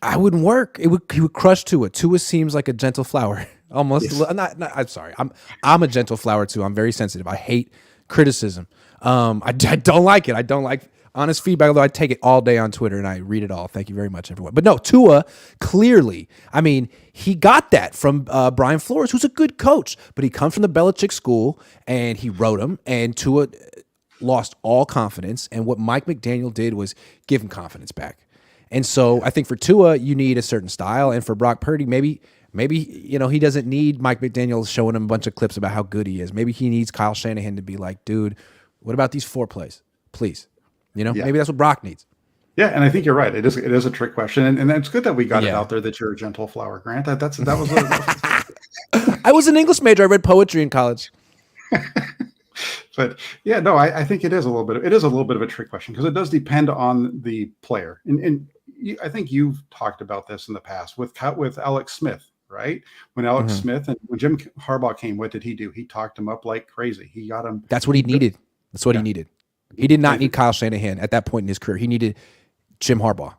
I wouldn't work. He would crush Tua. Tua seems like a gentle flower. Almost. Yes. I'm sorry. I'm a gentle flower too. I'm very sensitive. I hate criticism. I don't like it. I don't like honest feedback, although I take it all day on Twitter and I read it all. Thank you very much, everyone. But no, Tua, clearly, I mean, he got that from Brian Flores, who's a good coach, but he comes from the Belichick school and he wrote him, and Tua lost all confidence. And what Mike McDaniel did was give him confidence back. And so I think for Tua, you need a certain style. And for Brock Purdy, maybe he doesn't need Mike McDaniel showing him a bunch of clips about how good he is. Maybe he needs Kyle Shanahan to be like, dude, what about these 4 plays? Please. Maybe that's what Brock needs. Yeah, and I think you're right. It is a trick question. And it's good that we got it out there that you're a gentle flower, Grant. That was I was an English major. I read poetry in college. But yeah, no, I think it is a little bit of a trick question because it does depend on the player. And I think you've talked about this in the past with Alex Smith, right? When Alex Smith and when Jim Harbaugh came, what did he do? He talked him up like crazy. He got him. That's what he needed. That's what he needed. He did not need Kyle Shanahan at that point in his career. He needed Jim Harbaugh.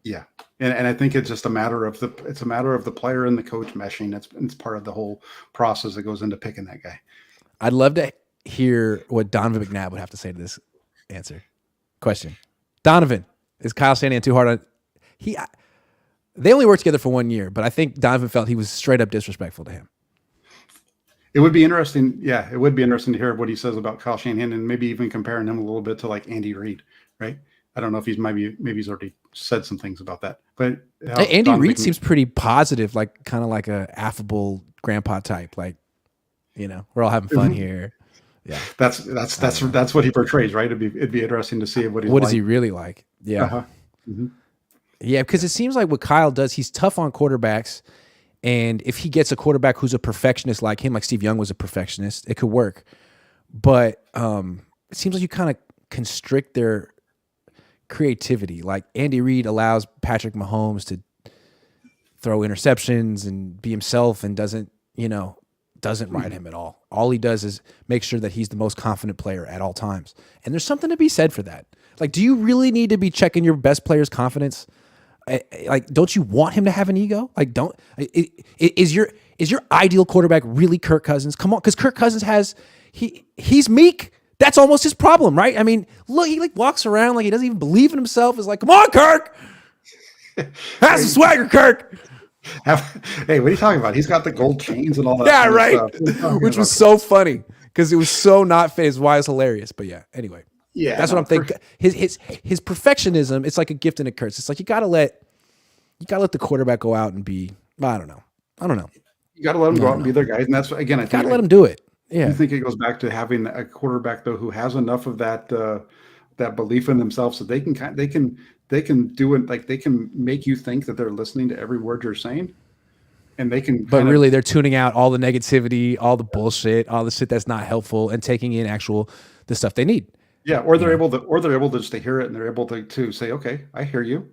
Yeah. And I think it's just a matter of the player and the coach meshing. It's part of the whole process that goes into picking that guy. I'd love to hear what Donovan McNabb would have to say to this question. Donovan, is Kyle Shanahan too hard on they only worked together for 1 year, but I think Donovan felt he was straight up disrespectful to him. It would be interesting. Yeah, it would be interesting to hear what he says about Kyle Shanahan and maybe even comparing him a little bit to like Andy Reid, right? I don't know if he's maybe he's already said some things about that. But Andy Reid seems pretty positive, like kind of like a affable grandpa type. Like, we're all having fun here. Yeah. That's what he portrays, right? It'd be interesting to see what he's What is like. he really like? Yeah. Uh-huh. Hmm. Yeah, because it seems like what Kyle does, he's tough on quarterbacks. And if he gets a quarterback who's a perfectionist like him, like Steve Young was a perfectionist, it could work. But it seems like you kind of constrict their creativity. Like Andy Reid allows Patrick Mahomes to throw interceptions and be himself and doesn't ride him at all. All he does is make sure that he's the most confident player at all times. And there's something to be said for that. Like, do you really need to be checking your best player's confidence? Like, don't you want him to have an ego? Like, is your ideal quarterback really Kirk Cousins? Come on, because Kirk Cousins he's meek. That's almost his problem, right? I mean, look, he like walks around like he doesn't even believe in himself. It's like, come on, Kirk, have some swagger, Kirk. Hey, what are you talking about? He's got the gold chains and all that. Yeah, kind of right. stuff. Which was so funny because it was so not phased. Why it's hilarious, but yeah. Anyway, Yeah, that's what I'm thinking. His perfectionism. It's like a gift and a curse. It's like you gotta let the quarterback go out and be. I don't know. You got to let them go out and be their guys, and that's again. I think Gotta let him do it. Yeah. I think it goes back to having a quarterback though who has enough of that belief in themselves so they can do it, like they can make you think that they're listening to every word you're saying, and they can. But really, they're tuning out all the negativity, all the bullshit, all the shit that's not helpful, and taking in the stuff they need. Yeah, or they're able to just to hear it, and they're able to say, okay, I hear you.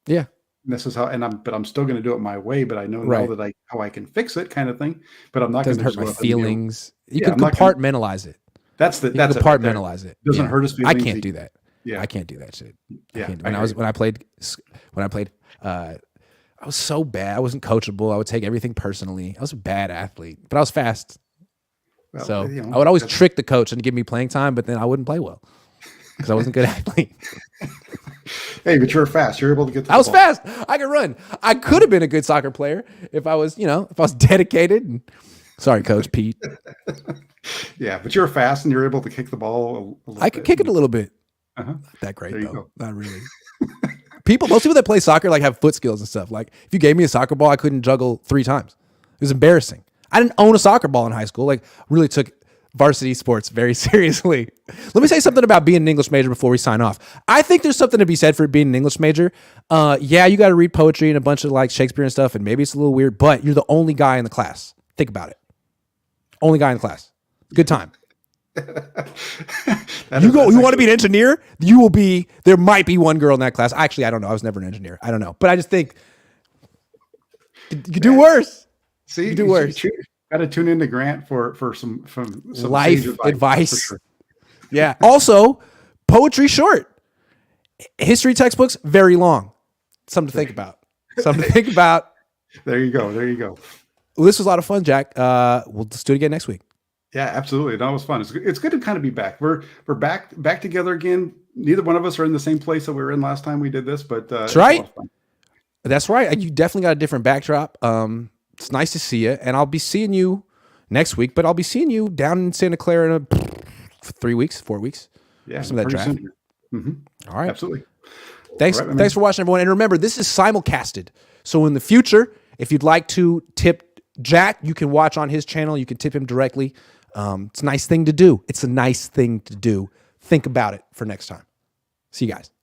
Yeah. And this is how, I'm still going to do it my way, but I know that how I can fix it, kind of thing. But I'm not going to hurt my feelings. You Yeah, can compartmentalize it. That's compartmentalize it. Doesn't hurt his feelings. I can't do that. Yeah, I can't do that shit. Yeah, When I played, I was so bad. I wasn't coachable. I would take everything personally. I was a bad athlete, but I was fast. well, So I would always trick the coach and give me playing time, but then I wouldn't play well because I wasn't a good athlete. Hey, but you're fast. You're able to get the I was ball. fast. I could run. I could have been a good soccer player if I was dedicated. And, sorry, Coach Pete. Yeah, but you're fast and you're able to kick the ball. I could kick it a little bit. Uh-huh. Not that great There you though. go. Not really. Most people that play soccer like have foot skills and stuff. Like if you gave me a soccer ball, I couldn't juggle 3 times. It was embarrassing. I didn't own a soccer ball in high school. Like really took varsity sports very seriously. Let me say something about being an English major before we sign off. I think there's something to be said for being an English major. Yeah, you got to read poetry and a bunch of like Shakespeare and stuff, and maybe it's a little weird, but you're the only guy in the class. Think about it. Only guy in the class. Good time. You want to be an engineer? You will be. There might be one girl in that class. Actually, I don't know. I was never an engineer. I don't know, but I just think you could do worse. See, you do worse. Got to tune into Grant for some life sage advice. for sure. Yeah. Also, poetry short. History textbooks very long. Something to think about. There you go. Well, this was a lot of fun, Jack. We'll just do it again next week. Yeah, absolutely. That was fun. It's good to kind of be back. We're back together again. Neither one of us are in the same place that we were in last time we did this, but that's right. That's right. You definitely got a different backdrop. It's nice to see you, and I'll be seeing you next week. But I'll be seeing you down in Santa Clara in 4 weeks. Yeah, some of that draft. Mm-hmm. All right, absolutely. Thanks for watching, everyone. And remember, this is simulcasted. So in the future, if you'd like to tip Jack, you can watch on his channel. You can tip him directly. It's a nice thing to do. Think about it for next time. See you guys.